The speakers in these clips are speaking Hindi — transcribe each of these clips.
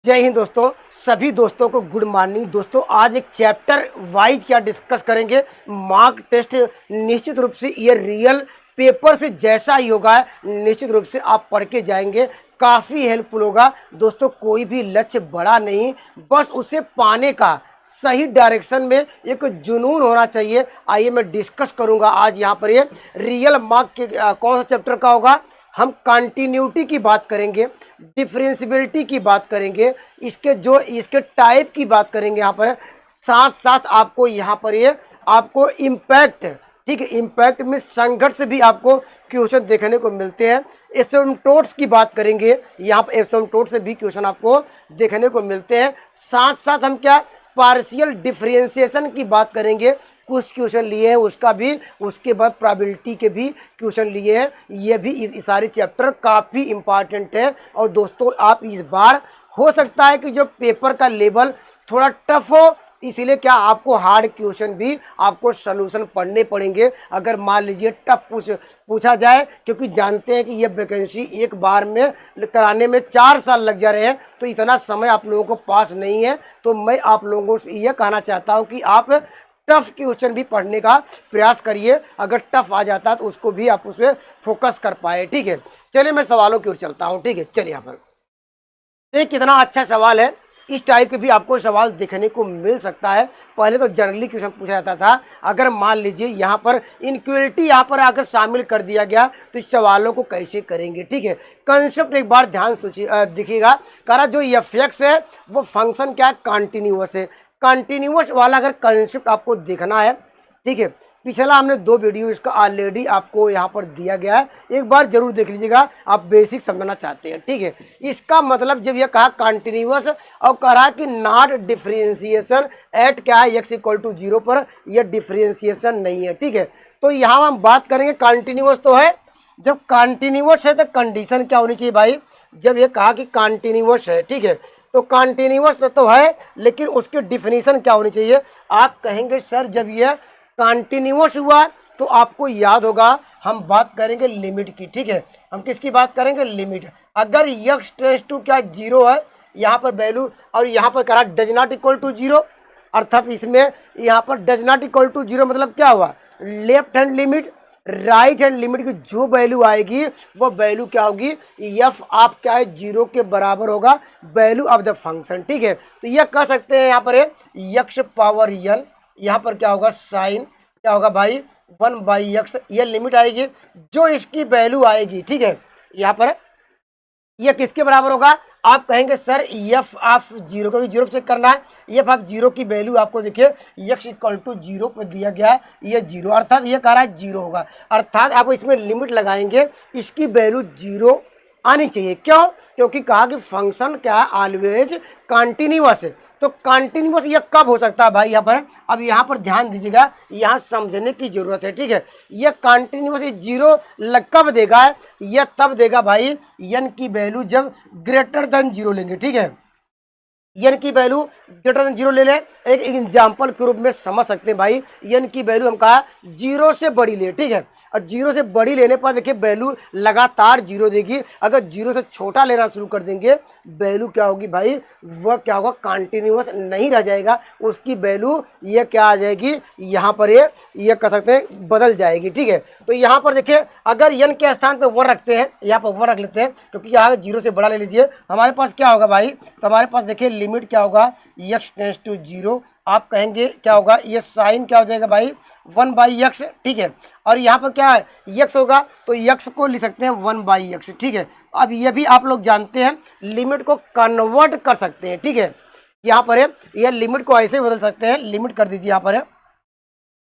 जय हिंद दोस्तों। सभी दोस्तों को गुड मॉर्निंग। दोस्तों आज एक चैप्टर वाइज क्या डिस्कस करेंगे। मार्क टेस्ट निश्चित रूप से ये रियल पेपर से जैसा ही होगा, निश्चित रूप से आप पढ़ के जाएंगे, काफ़ी हेल्पफुल होगा। दोस्तों कोई भी लक्ष्य बड़ा नहीं, बस उसे पाने का सही डायरेक्शन में एक जुनून होना चाहिए। आइए मैं डिस्कस करूंगा आज यहाँ पर ये रियल मार्क के कौन सा चैप्टर का होगा। हम कंटिन्यूटी की बात करेंगे, डिफरेंशियबिलिटी की बात करेंगे, इसके टाइप की बात करेंगे यहाँ पर। साथ साथ आपको यहाँ पर ये आपको इम्पैक्ट, ठीक है, इम्पैक्ट में संघर्ष भी आपको क्वेश्चन देखने को मिलते हैं। एसिम्पटोट्स की बात करेंगे, यहाँ पर एसिम्पटोट से भी क्वेश्चन आपको देखने को मिलते हैं। साथ साथ हम क्या पार्शियल डिफरेंशिएशन की बात करेंगे, कुछ क्वेश्चन लिए हैं उसका भी, उसके बाद प्रोबेबिलिटी के भी क्वेश्चन लिए हैं। ये भी इस सारे चैप्टर काफ़ी इंपॉर्टेंट है। और दोस्तों आप इस बार हो सकता है कि जो पेपर का लेवल थोड़ा टफ हो, इसीलिए क्या आपको हार्ड क्वेश्चन भी आपको सलूशन पढ़ने पड़ेंगे अगर मान लीजिए टफ पूछा जाए, क्योंकि जानते हैं कि ये वैकेंसी एक बार में कराने में 4 साल लग जा रहे हैं, तो इतना समय आप लोगों को पास नहीं है। तो मैं आप लोगों से ये कहना चाहता हूँ कि आप टफ क्वेश्चन भी पढ़ने का प्रयास करिए। अगर टफ आ जाता है तो उसको भी आप उसमें फोकस कर पाए। ठीक है, चलिए मैं सवालों की ओर चलता हूँ। ठीक है, चलिए यहाँ पर ये कितना अच्छा सवाल है। इस टाइप के भी आपको सवाल देखने को मिल सकता है। पहले तो जनरली क्वेश्चन पूछा जाता था, अगर मान लीजिए यहाँ पर इनक्वलिटी यहाँ पर अगर शामिल कर दिया गया तो इस सवालों को कैसे करेंगे। ठीक है, कंसेप्ट एक बार ध्यान दिखिएगा। करा जो एफ(x) है वो फंक्शन क्या है, कंटिन्यूअस है। कंटिन्यूअस वाला अगर कंसेप्ट आपको देखना है, ठीक है, पिछला हमने 2 वीडियो इसका ऑलरेडी आपको यहाँ पर दिया गया है, एक बार जरूर देख लीजिएगा, आप बेसिक समझना चाहते हैं। ठीक है, इसका मतलब जब ये कहा कंटिन्यूअस और कह रहा कि नॉट डिफरेंशिएशन एट क्या है x=0 पर, यह डिफरेंशिएशन नहीं है। ठीक है, तो यहाँ हम बात करेंगे कंटिन्यूअस तो है। जब कंटिन्यूअस है तो कंडीशन क्या होनी चाहिए भाई, जब ये कहा कि कंटिन्यूअस है, ठीक है, तो कंटिन्यूअस तो है, लेकिन उसकी डिफिनीशन क्या होनी चाहिए। आप कहेंगे सर जब यह कंटिन्यूअस हुआ तो आपको याद होगा हम बात करेंगे लिमिट की। ठीक है, हम किसकी बात करेंगे, लिमिट। अगर x क्या 0 है यहाँ पर वैल्यू, और यहाँ पर करा डज नॉट इक्वल टू 0, अर्थात इसमें यहाँ पर डज नॉट इक्वल टू 0 मतलब क्या हुआ, left hand limit right hand limit की जो वैल्यू आएगी वो वैल्यू क्या होगी, एफ आप क्या है 0 के बराबर होगा वैल्यू ऑफ द फंक्शन। ठीक है, तो यह कह सकते हैं यहाँ पर है x⁴n, यहाँ पर क्या होगा साइन क्या होगा भाई 1/x, ये लिमिट आएगी जो इसकी वैल्यू आएगी। ठीक है, यहाँ पर यह किसके बराबर होगा, आप कहेंगे सर एफ ऑफ 0 को भी 0 चेक करना है। एफ ऑफ 0 की वैल्यू आपको देखिए x=0 पर दिया गया है, ये 0, अर्थात ये कह रहा है 0 होगा, अर्थात आप इसमें लिमिट लगाएंगे इसकी वैल्यू 0 आनी चाहिए। क्यों, क्योंकि कहा कि फंक्शन क्या है ऑलवेज कंटिन्यूअस है। तो कंटिन्यूअस ये कब हो सकता है भाई, यहाँ पर अब यहाँ पर ध्यान दीजिएगा, यहाँ समझने की जरूरत है। ठीक है, ये कंटिन्यूअस 0 कब देगा, ये तब देगा भाई n की वैल्यू जब ग्रेटर देन 0 लेंगे। ठीक है, n की वैल्यू ग्रेटर देन 0 ले लें। एक एग्जाम्पल के रूप में समझ सकते हैं भाई, n की वैल्यू हम कहा 0 से बड़ी ले। ठीक है, और 0 से बड़ी लेने पर देखिए वैल्यू लगातार 0 देगी। अगर 0 से छोटा लेना शुरू कर देंगे वैल्यू क्या होगी भाई, वह क्या होगा, कंटिन्यूअस नहीं रह जाएगा, उसकी वैल्यू ये क्या आ जाएगी, यहाँ पर ये कह सकते हैं बदल जाएगी। ठीक है, तो यहाँ पर देखिए अगर n के स्थान पर 1 रखते हैं, यहाँ पर 1 रख लेते हैं, क्योंकि यहाँ 0 से बड़ा ले लीजिए, हमारे पास क्या होगा भाई, तो हमारे पास देखिए लिमिट क्या होगा x⁴, आप कहेंगे क्या होगा, ये साइन क्या हो जाएगा भाई 1/x। ठीक है, और यहाँ पर क्या है x होगा, तो x को लिख सकते हैं 1/x। ठीक है, अब ये भी आप लोग जानते हैं लिमिट को कन्वर्ट कर सकते हैं। ठीक है, यहाँ पर है ये लिमिट को ऐसे बदल सकते हैं, लिमिट कर दीजिए, यहाँ पर है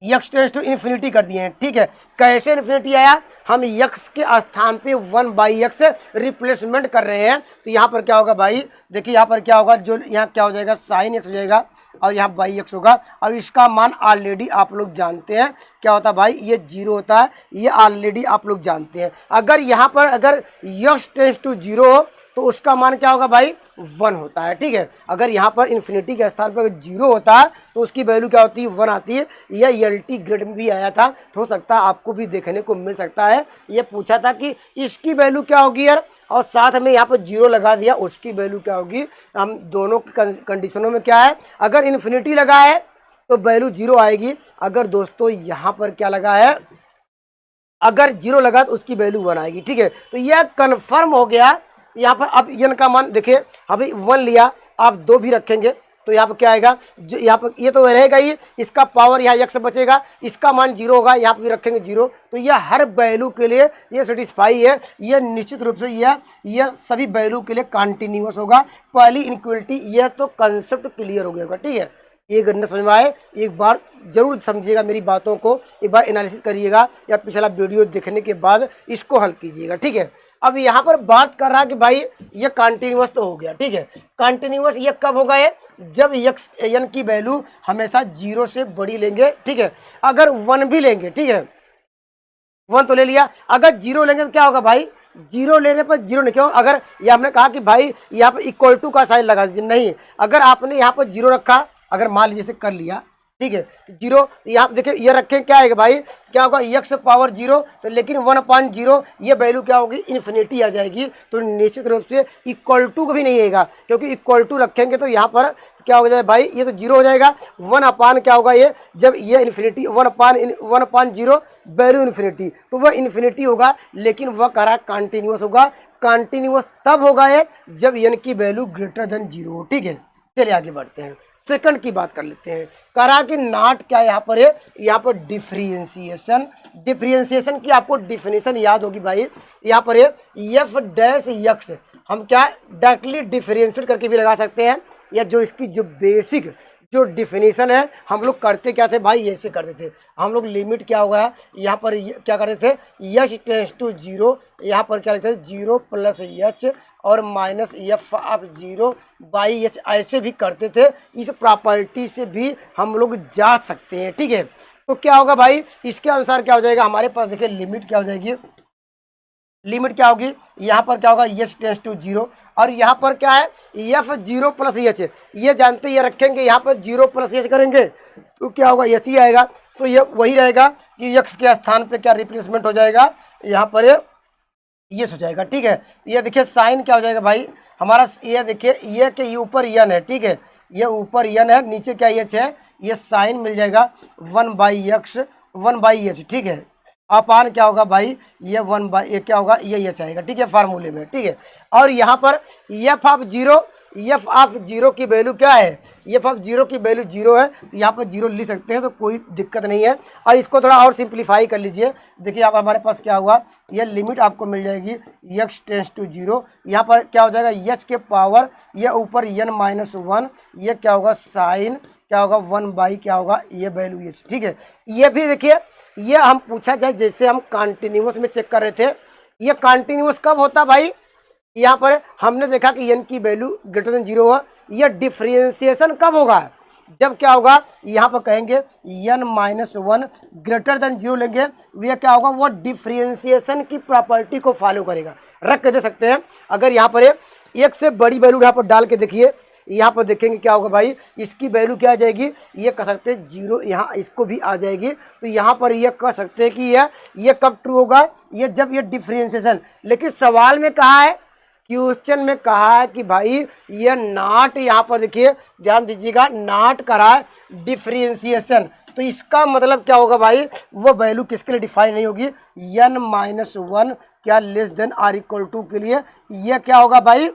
x∞ कर दिए हैं। ठीक है, कैसे इन्फिनिटी आया, हम x के स्थान पे 1/x रिप्लेसमेंट कर रहे हैं। तो यहाँ पर क्या होगा भाई, देखिए यहाँ पर क्या होगा, जो यहाँ क्या हो जाएगा साइन x हो जाएगा और यहाँ बाई x होगा। अब इसका मान ऑलरेडी आप लोग जानते हैं क्या होता है भाई, ये 0 होता है, ये ऑलरेडी आप लोग जानते हैं। अगर यहाँ पर अगर x → 0 हो तो उसका मान क्या होगा भाई 1 होता है। ठीक है, अगर यहाँ पर इन्फिनिटी के स्थान पर 0 होता है तो उसकी वैल्यू क्या होती है 1 आती है। यह एलटी ग्रेड में भी आया था, तो हो सकता है आपको भी देखने को मिल सकता है। ये पूछा था कि इसकी वैल्यू क्या होगी यार, और साथ में यहाँ पर 0 लगा दिया, उसकी वैल्यू क्या होगी। हम दोनों कंडीशनों में क्या है, अगर इन्फिनिटी लगा है तो वैल्यू 0 आएगी। अगर दोस्तों यहाँ पर क्या लगा है, अगर 0 लगा तो उसकी वैल्यू 1 आएगी। ठीक है, तो यह कन्फर्म हो गया। यहाँ पर अब n का मान देखिए, अभी 1 लिया, आप 2 भी रखेंगे तो यहाँ पर क्या आएगा, जो यहाँ पर ये तो रहेगा ही, इसका पावर यहाँ x बचेगा, इसका मान 0 होगा, यहाँ पर भी रखेंगे 0। तो यह हर वैल्यू के लिए ये सेटिस्फाई है। यह निश्चित रूप से यह सभी वैल्यू के लिए कंटिन्यूअस होगा। पहली इनक्वलिटी, यह तो कंसेप्ट क्लियर हो गया होगा। ठीक है, एक न समझ में आए एक बार जरूर समझिएगा मेरी बातों को, एक बार एनालिसिस करिएगा या पिछला वीडियो देखने के बाद इसको हल कीजिएगा। ठीक है, अब यहाँ पर बात कर रहा है कि भाई ये कंटिन्यूअस तो हो गया। ठीक है, कंटिन्यूअस ये कब होगा, ये जब एक्स एन की वैल्यू हमेशा 0 से बड़ी लेंगे। ठीक है, अगर 1 भी लेंगे, ठीक है 1 तो ले लिया, अगर 0 लेंगे तो क्या होगा भाई, 0 लेने पर 0 नहीं, क्यों, अगर ये हमने कहा कि भाई यहाँ पर इक्वल टू का साइन लगा दीजिए, नहीं, अगर आपने यहाँ पर 0 रखा, अगर मान लीजिए से कर लिया, ठीक है, तो 0 यहाँ देखिए ये रखें, क्या आएगा भाई, क्या होगा x पावर 0, तो लेकिन 1/0 ये वैल्यू क्या होगी, इन्फिनिटी आ जाएगी। तो निश्चित रूप से इक्वल टू भी नहीं आएगा, क्योंकि इक्वल टू रखेंगे तो यहाँ पर क्या हो जाए भाई, ये तो 0 हो जाएगा। 1 क्या होगा, ये जब ये इन्फिनिटी 1/0 वैल्यू इन्फिनिटी, तो वह इन्फिनिटी होगा, लेकिन वह करा कंटिन्यूअस होगा। कंटिन्यूअस तब होगा ये जब n की वैल्यू ग्रेटर देन 0 हो। ठीक है, चलिए आगे बढ़ते हैं, सेकंड की बात कर लेते हैं। करा कि नॉट क्या यहाँ पर है, यहाँ पर डिफरेंशिएशन। डिफरेंशिएशन की आपको डिफिनेशन याद होगी भाई, यहाँ पर है एफ डैश एक्स, हम क्या डायरेक्टली डिफरेंशिएट करके भी लगा सकते हैं, या जो इसकी जो बेसिक जो डिफिनेशन है, हम लोग करते क्या थे भाई, ऐसे करते थे हम लोग। लिमिट क्या होगा यहाँ पर, क्या करते थे, एच टेंस टू 0, यहाँ पर क्या लिखते थे 0 प्लस एच और minus F of 0 by H, ऐसे भी करते थे। इस प्रॉपर्टी से भी हम लोग जा सकते हैं। ठीक है, तो क्या होगा भाई, इसके अनुसार क्या हो जाएगा, हमारे पास देखिए लिमिट क्या हो जाएगी, लिमिट क्या होगी, यहाँ पर क्या होगा एच टेंस टू 0, और यहाँ पर क्या है एफ 0 प्लस एच, ये जानते ये रखेंगे, यहाँ पर 0 प्लस एच करेंगे तो क्या होगा एच ही आएगा। तो ये वही रहेगा कि एक्स के स्थान पे क्या रिप्लेसमेंट हो जाएगा, यहाँ पर ये हो जाएगा। ठीक है, ये देखिए साइन क्या हो जाएगा भाई हमारा, ये देखिए ये के ऊपर एन है, ठीक है, ये ऊपर एन है, नीचे क्या एच है, ये साइन मिल जाएगा 1/x 1/h। ठीक है, अपान क्या होगा भाई, ये 1 ये क्या होगा, ये चाहेगा। ठीक है, फार्मूले में। ठीक है, और यहाँ पर एफ ऑफ 0 की वैल्यू क्या है, एफ ऑफ 0 की वैल्यू 0 है, तो यहाँ पर 0 लिख सकते हैं, तो कोई दिक्कत नहीं है। और इसको थोड़ा और सिंप्लीफाई कर लीजिए, देखिए आप हमारे पास क्या हुआ, ये लिमिट आपको मिल जाएगी x टेंस टू 0, यहाँ पर क्या हो जाएगा h के पावर, ये ऊपर n-1, ये क्या होगा साइन क्या होगा 1 क्या होगा, ये वैल्यू h। ठीक है, ये भी देखिए, ये हम पूछा जाए जैसे हम कंटिन्यूअस में चेक कर रहे थे, ये कंटिन्यूअस कब होता भाई, यहाँ पर हमने देखा कि n की वैल्यू ग्रेटर देन 0 हुआ। यह डिफरेंशिएशन कब होगा, जब क्या होगा, यहाँ पर कहेंगे n-1 ग्रेटर देन 0 लेंगे, वह क्या होगा, वो डिफरेंशिएशन की प्रॉपर्टी को फॉलो करेगा। रख के दे सकते हैं, अगर यहाँ पर एक से बड़ी वैल्यू यहाँ पर डाल के देखिए, यहाँ पर देखेंगे क्या होगा भाई, इसकी वैल्यू क्या आ जाएगी, ये कह सकते हैं 0, यहाँ इसको भी आ जाएगी। तो यहाँ पर ये कह सकते हैं कि ये कब ट्रू होगा, ये जब ये डिफरेंशिएशन। लेकिन सवाल में कहा है, क्वेश्चन में कहा है कि भाई ये नॉट, यहाँ पर देखिए ध्यान दीजिएगा, नॉट करा है डिफरेंशिएशन, तो इसका मतलब क्या होगा भाई, वो वैल्यू किसके लिए डिफाइन नहीं होगी, n-1 क्या less than or equal to के लिए। ये क्या होगा भाई,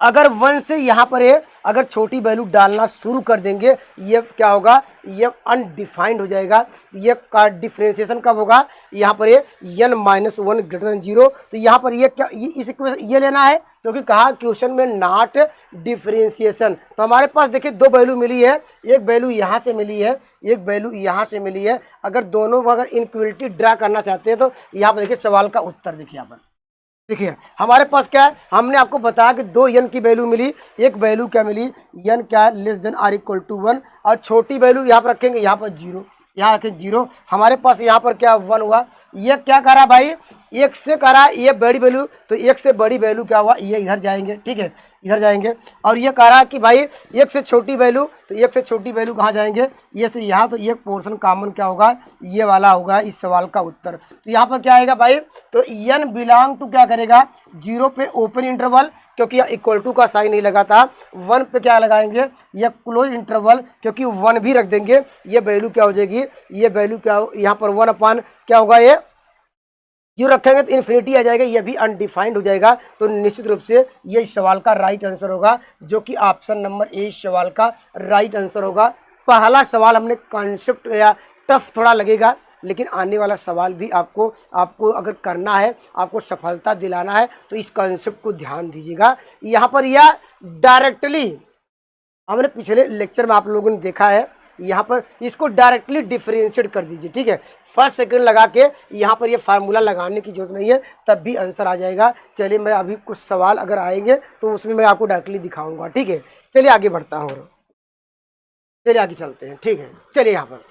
अगर 1 से यहाँ पर अगर छोटी वैल्यू डालना शुरू कर देंगे, ये क्या होगा, ये अनडिफाइंड हो जाएगा। ये का डिफरेंशिएशन कब होगा, यहाँ पर n-1 ग्रेटर देन 0, तो यहाँ पर ये क्या, ये लेना है, क्योंकि कहा क्वेश्चन में नॉट डिफरेंशिएशन। तो हमारे पास देखिए 2 वैल्यू मिली है, एक वैल्यू यहाँ से मिली है, एक वैल्यू यहाँ से मिली है। अगर दोनों अगर इनक्वलिटी ड्रा करना चाहते हैं तो यहाँ पर देखिए सवाल का उत्तर देखिए, यहाँ पर देखिए हमारे पास क्या है, हमने आपको बताया कि 2 n की वैल्यू मिली, एक वैल्यू क्या मिली, n क्या है less than or equal to 1, और छोटी वैल्यू यहाँ पर रखेंगे, यहाँ पर 0, यहाँ रखें 0, हमारे पास यहाँ पर क्या 1 हुआ। ये क्या करा भाई, एक से कह रहा है ये बड़ी वैल्यू, तो एक से बड़ी वैल्यू क्या हुआ, ये इधर जाएंगे, ठीक है, इधर जाएंगे। और ये कह रहा है कि भाई एक से छोटी वैल्यू, तो एक से छोटी वैल्यू कहाँ जाएंगे, ये से यहाँ, तो एक पोर्शन कॉमन क्या होगा, ये वाला होगा इस सवाल का उत्तर। तो यहाँ पर क्या आएगा भाई, तो n बिलोंग टू क्या करेगा, 0 पे ओपन इंटरवल, क्योंकि इक्वल टू का साइन नहीं लगा था, 1 पे क्या लगाएंगे, ये क्लोज इंटरवल, क्योंकि 1 भी रख देंगे, ये वैल्यू क्या हो जाएगी, ये वैल्यू क्या यहाँ पर 1 अपान क्या होगा, ये जो रखेंगे तो इन्फिनिटी आ जाएगा, ये भी अनडिफाइंड हो जाएगा। तो निश्चित रूप से ये इस सवाल का राइट आंसर होगा, जो कि ऑप्शन नंबर ए इस सवाल का राइट आंसर होगा। पहला सवाल हमने कॉन्सेप्ट या टफ थोड़ा लगेगा, लेकिन आने वाला सवाल भी आपको अगर करना है, आपको सफलता दिलाना है, तो इस कॉन्सेप्ट को ध्यान दीजिएगा। यहाँ पर यह डायरेक्टली हमने पिछले लेक्चर में आप लोगों ने देखा है, यहाँ पर इसको डायरेक्टली डिफरेंशिएट कर दीजिए, ठीक है, फर्स्ट सेकंड लगा के यहाँ पर ये फार्मूला लगाने की जरूरत नहीं है, तब भी आंसर आ जाएगा। चलिए मैं अभी कुछ सवाल अगर आएंगे तो उसमें मैं आपको डायरेक्टली दिखाऊंगा, ठीक है। चलिए आगे बढ़ता हूँ, चलिए आगे चलते हैं, ठीक है। चलिए यहाँ पर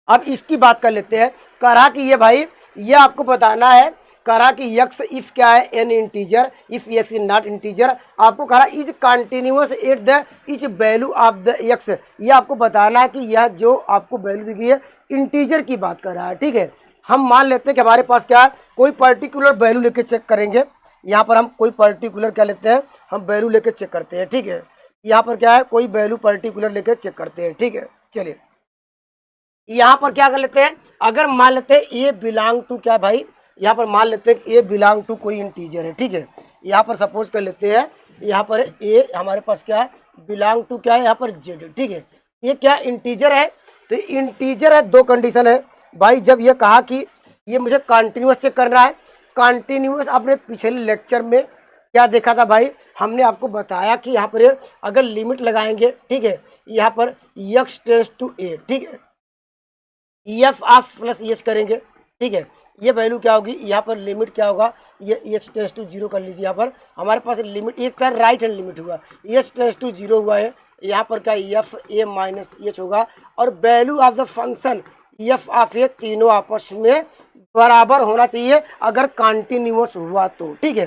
अब इसकी बात कर लेते हैं। कहा कि ये भाई ये आपको बताना है, कहा कि यक्स इफ क्या है, N integer, if x is not integer, आपको कहा is continuous at the each value of the x, ये आपको बताना है कि यह जो आपको वैल्यू दी गई है इंटीजर की बात कर रहा है, ठीक है। हम मान लेते हैं कि हमारे पास क्या है, कोई पर्टिकुलर वैल्यू लेके चेक करेंगे। यहाँ पर हम कोई पर्टिकुलर क्या लेते हैं, हम वैल्यू लेके चेक करते हैं, ठीक है। यहाँ पर क्या है, कोई वैल्यू पर्टिकुलर लेके चेक करते हैं, ठीक है। चलिए यहाँ पर क्या कर लेते हैं, अगर मान लेते हैं ए बिलोंग टू क्या भाई, यहाँ पर मान लेते हैं ए बिलोंग टू कोई इंटीजर है, ठीक है। यहाँ पर सपोज कर लेते हैं, यहाँ पर ए हमारे पास क्या है, बिलोंग टू क्या है, यहाँ पर जेड, ठीक है। ये क्या इंटीजर है, तो इंटीजर है, दो कंडीशन है भाई। जब ये कहा कि ये मुझे कंटिन्यूअस चेक करना है, कंटिन्यूअस आपने पिछले लेक्चर में क्या देखा था भाई, हमने आपको बताया कि यहाँ पर अगर लिमिट लगाएंगे, ठीक है, यहाँ पर x टेंड्स टू a, ठीक है, एफ ऑफ प्लस एच करेंगे, ठीक है, ये वैल्यू क्या होगी, यहाँ पर लिमिट क्या होगा, ये एच टेंड्स टू 0 कर लीजिए। यहाँ पर हमारे पास लिमिट एक का राइट हैंड लिमिट हुआ, एच टेंड्स टू 0 हुआ है, यहाँ पर क्या एफ ए माइनस एच होगा, और value of the function F of A तीनों आपस में बराबर होना चाहिए अगर कंटिन्यूअस हुआ तो, ठीक है।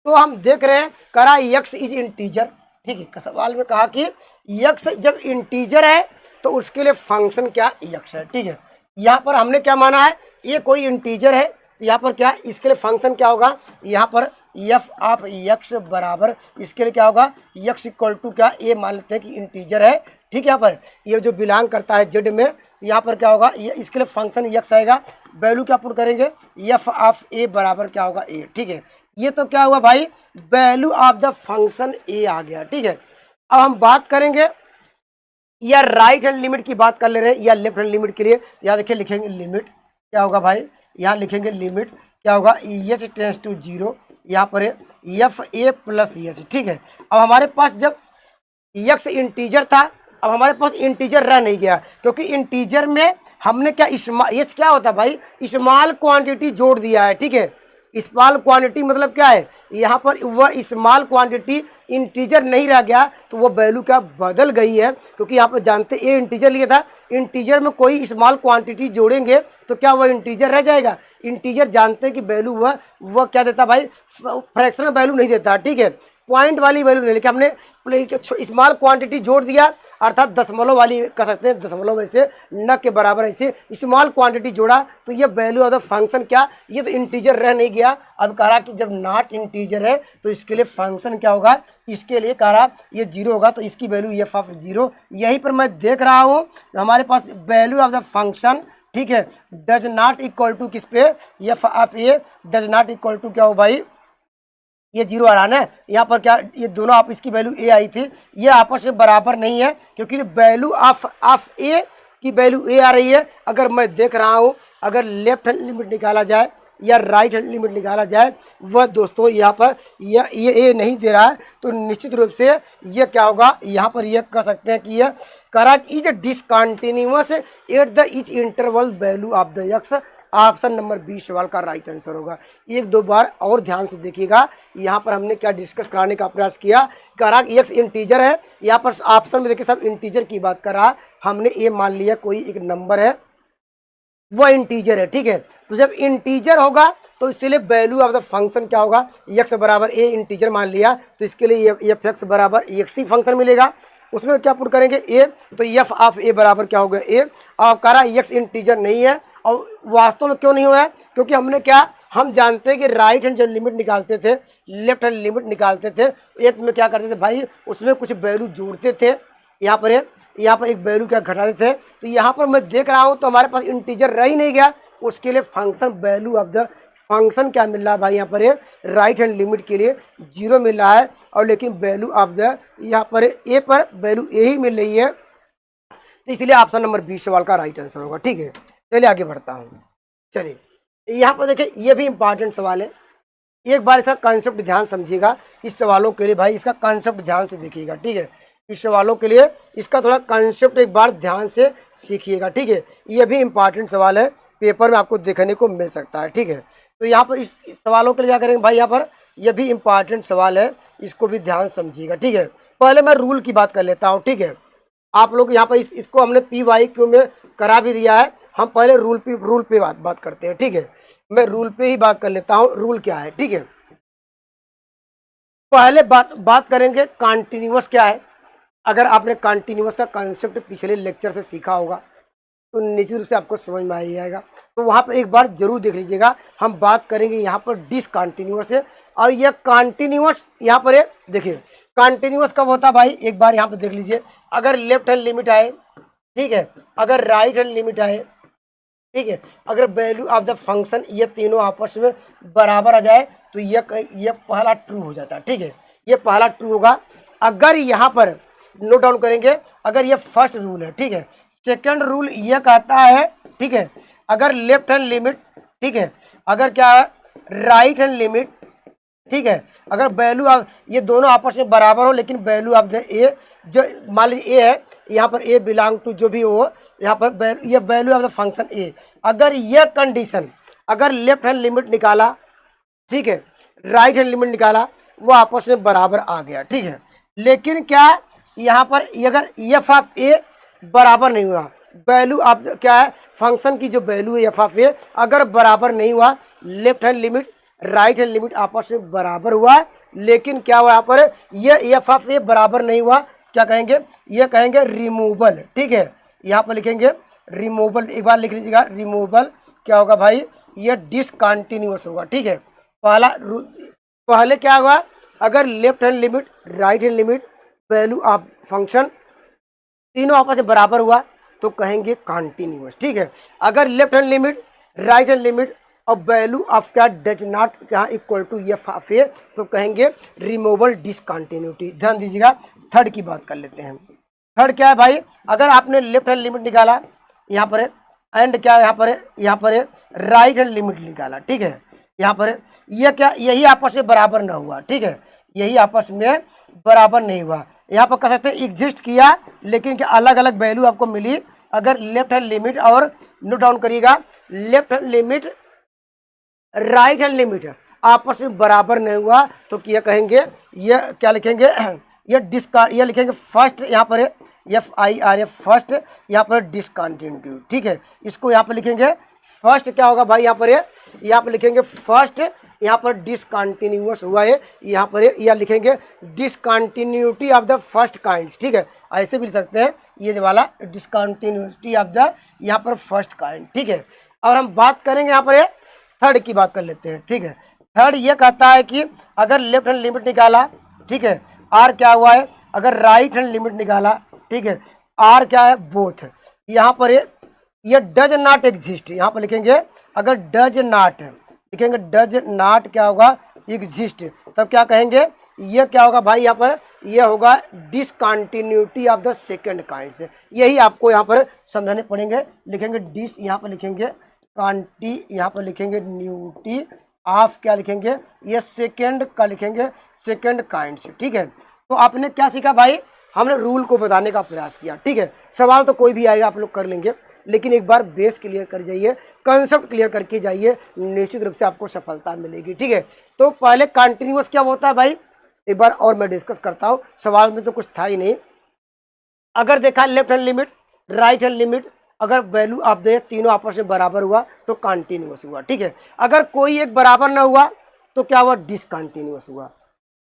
तो हम देख रहे हैं करा यक्स इज इंटीजर, ठीक है, सवाल में कहा कि यक्स जब इंटीजर है तो उसके लिए फंक्शन क्या यक्स है, ठीक है। यहाँ पर हमने क्या माना है, ये कोई इंटीजर है, यहाँ पर क्या इसके लिए फंक्शन क्या होगा, यहाँ पर एफ ऑफ यक्स बराबर इसके लिए क्या होगा, यक्स इक्वल टू क्या ए मान लेते हैं कि इंटीजर है, ठीक है। यहाँ पर ये जो बिलोंग करता है जेड में, यहाँ पर क्या होगा, ये इसके लिए फंक्शन यक्स आएगा, वैल्यू क्या पुट करेंगे, एफ ऑफ ए बराबर क्या होगा ए, ठीक है। ये तो क्या हुआ भाई, वैल्यू ऑफ द फंक्शन ए आ गया, ठीक है। अब हम बात करेंगे या राइट हैंड लिमिट की बात कर ले रहे हैं या लेफ्ट हैंड लिमिट के लिए, यहाँ देखिए लिखेंगे लिमिट क्या होगा भाई, यहाँ लिखेंगे लिमिट क्या होगा, एच टेंड्स टू 0, यहाँ पर एफ ए प्लस एच, ठीक है। अब हमारे पास जब यक्स इंटीजर था, अब हमारे पास इंटीजर रह नहीं गया, क्योंकि इंटीजर में हमने क्या एच क्या होता है भाई, स्मॉल क्वांटिटी जोड़ दिया है, ठीक है। स्मॉल क्वांटिटी मतलब क्या है, यहाँ पर वह स्मॉल क्वांटिटी इंटीजर नहीं रह गया, तो वो वैल्यू क्या बदल गई है, क्योंकि यहाँ पर जानते ए इंटीजर लिया था, इंटीजर में कोई स्मॉल क्वांटिटी जोड़ेंगे तो क्या वह इंटीजर रह जाएगा। इंटीजर जानते हैं कि वैल्यू वह क्या देता भाई, फ्रैक्शनल वैल्यू नहीं देता, ठीक है, पॉइंट वाली वैल्यू नहीं, लेकिन हमने स्मॉल क्वांटिटी जोड़ दिया, अर्थात दशमलव वाली कह सकते हैं, दशमलव में से न के बराबर ऐसे स्मॉल क्वांटिटी जोड़ा, तो ये वैल्यू ऑफ द फंक्शन क्या, ये तो इंटीजर रह नहीं गया। अब कह रहा कि जब नॉट इंटीजर है तो इसके लिए फंक्शन क्या होगा, इसके लिए कह रहा ये 0 होगा, तो इसकी वैल्यू एफ ऑफ 0, यहीं पर मैं देख रहा हूँ हमारे पास वैल्यू ऑफ द फंक्शन, ठीक है, डज नॉट इक्वल टू किस पे, F of A does not equal to क्या हो भाई, ये 0 आ रहा है ना, यहाँ पर क्या ये दोनों आप इसकी वैल्यू ए आई थी, ये आपस में बराबर नहीं है, क्योंकि वैल्यू ऑफ ए की वैल्यू ए आ रही है। अगर मैं देख रहा हूँ अगर लेफ्ट हैंड लिमिट निकाला जाए या राइट हैंड लिमिट निकाला जाए, वह दोस्तों यहाँ पर ये ए नहीं दे रहा है, तो निश्चित रूप से ये क्या होगा, यहाँ पर ये कह सकते हैं कि यह correct is discontinuous at the each interval value of the x, option number 20 सवाल का राइट आंसर होगा। एक दो बार और ध्यान से देखिएगा, यहाँ पर हमने क्या डिस्कस कराने का प्रयास किया, करा कि एक्स इंटीजर है, यहाँ पर ऑप्शन में देखिए सब इंटीजर की बात कर रहा, हमने ये मान लिया कोई एक नंबर है, वह इंटीजर है, ठीक है। तो जब इंटीजर होगा तो इसलिए वैल्यू ऑफ द फंक्शन क्या होगा, एक्स बराबर ए, इंटीजर मान लिया तो इसके लिए एफ एक्स बराबर एक्स ही फंक्शन मिलेगा। उसमें क्या पुट करेंगे ए, तो एफ ऑफ ए बराबर क्या होगा ए, और करा एक्स इंटीजर नहीं है। और वास्तव में क्यों नहीं हो रहा है, क्योंकि हमने क्या, हम जानते हैं कि राइट हैंड जब लिमिट निकालते थे, लेफ्ट हैंड लिमिट निकालते थे, एक में क्या करते थे भाई, उसमें कुछ वैल्यू जोड़ते थे, यहाँ पर एक वैल्यू क्या घटाते थे। तो यहाँ पर मैं देख रहा हूँ तो हमारे पास इंटीजर रह ही नहीं गया, उसके लिए function value of the function क्या मिल रहा है भाई, यहाँ पर राइट हैंड लिमिट के लिए 0 मिल रहा है, और लेकिन वैल्यू ऑफ द यहाँ पर ए पर वैल्यू ए ही मिल रही है। तो इसलिए ऑप्शन नंबर 20 सवाल का राइट आंसर होगा, ठीक है। चलिए आगे बढ़ता हूँ। चलिए यहाँ पर देखिए, ये भी इंपॉर्टेंट सवाल है, एक बार इसका कॉन्सेप्ट ध्यान समझिएगा। इस सवालों के लिए भाई इसका कॉन्सेप्ट ध्यान से देखिएगा, ठीक है। इस सवालों के लिए इसका थोड़ा कॉन्सेप्ट एक बार ध्यान से सीखिएगा, ठीक है। ये भी इंपॉर्टेंट सवाल है, पेपर में आपको देखने को मिल सकता है, ठीक है। तो यहाँ पर इस सवालों के लिए क्या करेंगे भाई, यहाँ पर यह भी इंपॉर्टेंट सवाल है, इसको भी ध्यान समझिएगा, ठीक है। पहले मैं रूल की बात कर लेता हूँ, ठीक है। आप लोग यहाँ पर इसको हमने PYQ में करा भी दिया है, हम पहले रूल पे बात करते हैं, ठीक है। मैं रूल पे ही बात कर लेता हूँ, रूल क्या है, ठीक है। पहले बात करेंगे कॉन्टिन्यूअस क्या है। अगर आपने कॉन्टिन्यूअस का कॉन्सेप्ट पिछले लेक्चर से सीखा होगा तो निश्चित रूप से आपको समझ में आ जाएगा, तो वहाँ पर एक बार जरूर देख लीजिएगा। हम बात करेंगे यहाँ पर डिसकॉन्टिन्यूअस है, और यह कॉन्टिन्यूअस यहाँ पर है। देखिए कॉन्टिन्यूअस कब होता है भाई, एक बार यहाँ पर देख लीजिए। अगर लेफ्ट हैंड लिमिट आए, ठीक है, अगर राइट हैंड लिमिट आए, ठीक है, अगर वैल्यू ऑफ द फंक्शन ये तीनों आपस में बराबर आ जाए तो ये पहला ट्रू हो जाता है, ठीक है। ये पहला ट्रू होगा। अगर यहाँ पर नोट डाउन करेंगे, अगर ये फर्स्ट रूल है, ठीक है। सेकंड रूल ये कहता है, ठीक है, अगर लेफ्ट हैंड लिमिट, ठीक है, अगर क्या है राइट हैंड लिमिट, ठीक है, अगर वैल्यू ऑफ ये दोनों आपस में बराबर हो, लेकिन वैल्यू ऑफ द ए, जो मान लीजिए ए है, यहाँ पर ए बिलोंग टू जो भी हो, यहाँ पर ये वैल्यू ऑफ द फंक्शन ए, अगर ये कंडीशन, अगर लेफ्ट हैंड लिमिट निकाला, ठीक है, राइट हैंड लिमिट निकाला, वो आपस में बराबर आ गया, ठीक है। लेकिन क्या यहाँ पर अगर एफ ऑफ ए बराबर नहीं हुआ, वैल्यू ऑफ क्या है फंक्शन की जो वैल्यू है एफ ऑफ ए अगर बराबर नहीं हुआ, left hand limit right hand limit आपस में बराबर हुआ, लेकिन क्या हुआ यहाँ पर ये एफ ऑफ ए बराबर नहीं हुआ, क्या कहेंगे, ये कहेंगे रिमूवल, ठीक है। यहाँ पर लिखेंगे रिमूवल, एक बार लिख लीजिएगा, रिमूवल क्या होगा भाई, ये डिसकंटिन्यूअस होगा, ठीक है। पहले क्या हुआ, अगर left hand limit right hand limit value of function तीनों आपस में बराबर हुआ तो कहेंगे कॉन्टिन्यूअस, ठीक है। अगर left hand limit right hand limit और वैल्यू ऑफ क्या डज नॉट क्या इक्वल टू एफ ऑफ ए तो कहेंगे रिमूवल डिसकंटिन्यूटी। ध्यान दीजिएगा, थर्ड की बात कर लेते हैं। थर्ड क्या है भाई, अगर आपने लेफ्ट हैंड लिमिट निकाला यहाँ पर है, एंड क्या है यहाँ पर है राइट हैंड लिमिट निकाला, ठीक है। यहाँ पर ये क्या, यही आपस में बराबर ना हुआ, ठीक है, यही आपस में बराबर नहीं हुआ। यहाँ पर कह सकते हैं एग्जिस्ट किया, लेकिन क्या अलग अलग वैल्यू आपको मिली। अगर लेफ्ट हैंड लिमिट और नोट डाउन करिएगा, left hand limit right hand limit आपस में बराबर नहीं हुआ तो क्या कहेंगे, ये क्या लिखेंगे, ये लिखेंगे फर्स्ट, यहाँ पर FIR फर्स्ट, यहाँ पर डिसकंटिन्यूटी, ठीक है। इसको यहाँ पर लिखेंगे फर्स्ट क्या होगा भाई, यहाँ पर लिखेंगे फर्स्ट, यहाँ पर डिसकंटिन्यूअस हुआ है, यहाँ पर यह लिखेंगे discontinuity of the first kind, ठीक है। ऐसे भी लिख सकते हैं, ये वाला डिसकंटिन्यूटी ऑफ द यहाँ पर फर्स्ट काइंड, ठीक है। और हम बात करेंगे यहाँ पर थर्ड की बात कर लेते हैं, ठीक है। थर्ड ये कहता है कि अगर लेफ्ट हैंड लिमिट निकाला, ठीक है, आर क्या हुआ है, अगर राइट हैंड लिमिट निकाला, ठीक है, आर क्या है बोथ, यहाँ पर ये डज नॉट एग्जिस्ट, यहाँ पर लिखेंगे अगर डज नॉट, लिखेंगे डज नॉट क्या होगा एग्जिस्ट, तब क्या कहेंगे, ये क्या होगा भाई, यहाँ पर ये होगा discontinuity of the second kind से। यही आपको यहाँ पर समझाने पड़ेंगे। लिखेंगे डिस, यहाँ पर लिखेंगे कांटी, यहाँ पर लिखेंगे न्यूटी ऑफ क्या लिखेंगे, ये सेकंड का लिखेंगे सेकंड काइंड से, ठीक है। तो आपने क्या सीखा भाई, हमने रूल को बताने का प्रयास किया, ठीक है। सवाल तो कोई भी आएगा आप लोग कर लेंगे, लेकिन एक बार बेस क्लियर कर जाइए, कंसेप्ट क्लियर करके जाइए, निश्चित रूप से आपको सफलता मिलेगी, ठीक है। तो पहले कंटिन्यूअस क्या होता है भाई, एक बार और मैं डिस्कस करता हूँ, सवाल में तो कुछ था ही नहीं। अगर देखा left hand limit right hand limit अगर वैल्यू आप दे तीनों आपस में बराबर हुआ तो कॉन्टिन्यूअस हुआ, ठीक है। अगर कोई एक बराबर ना हुआ तो क्या हुआ, डिसकंटिन्यूअस हुआ।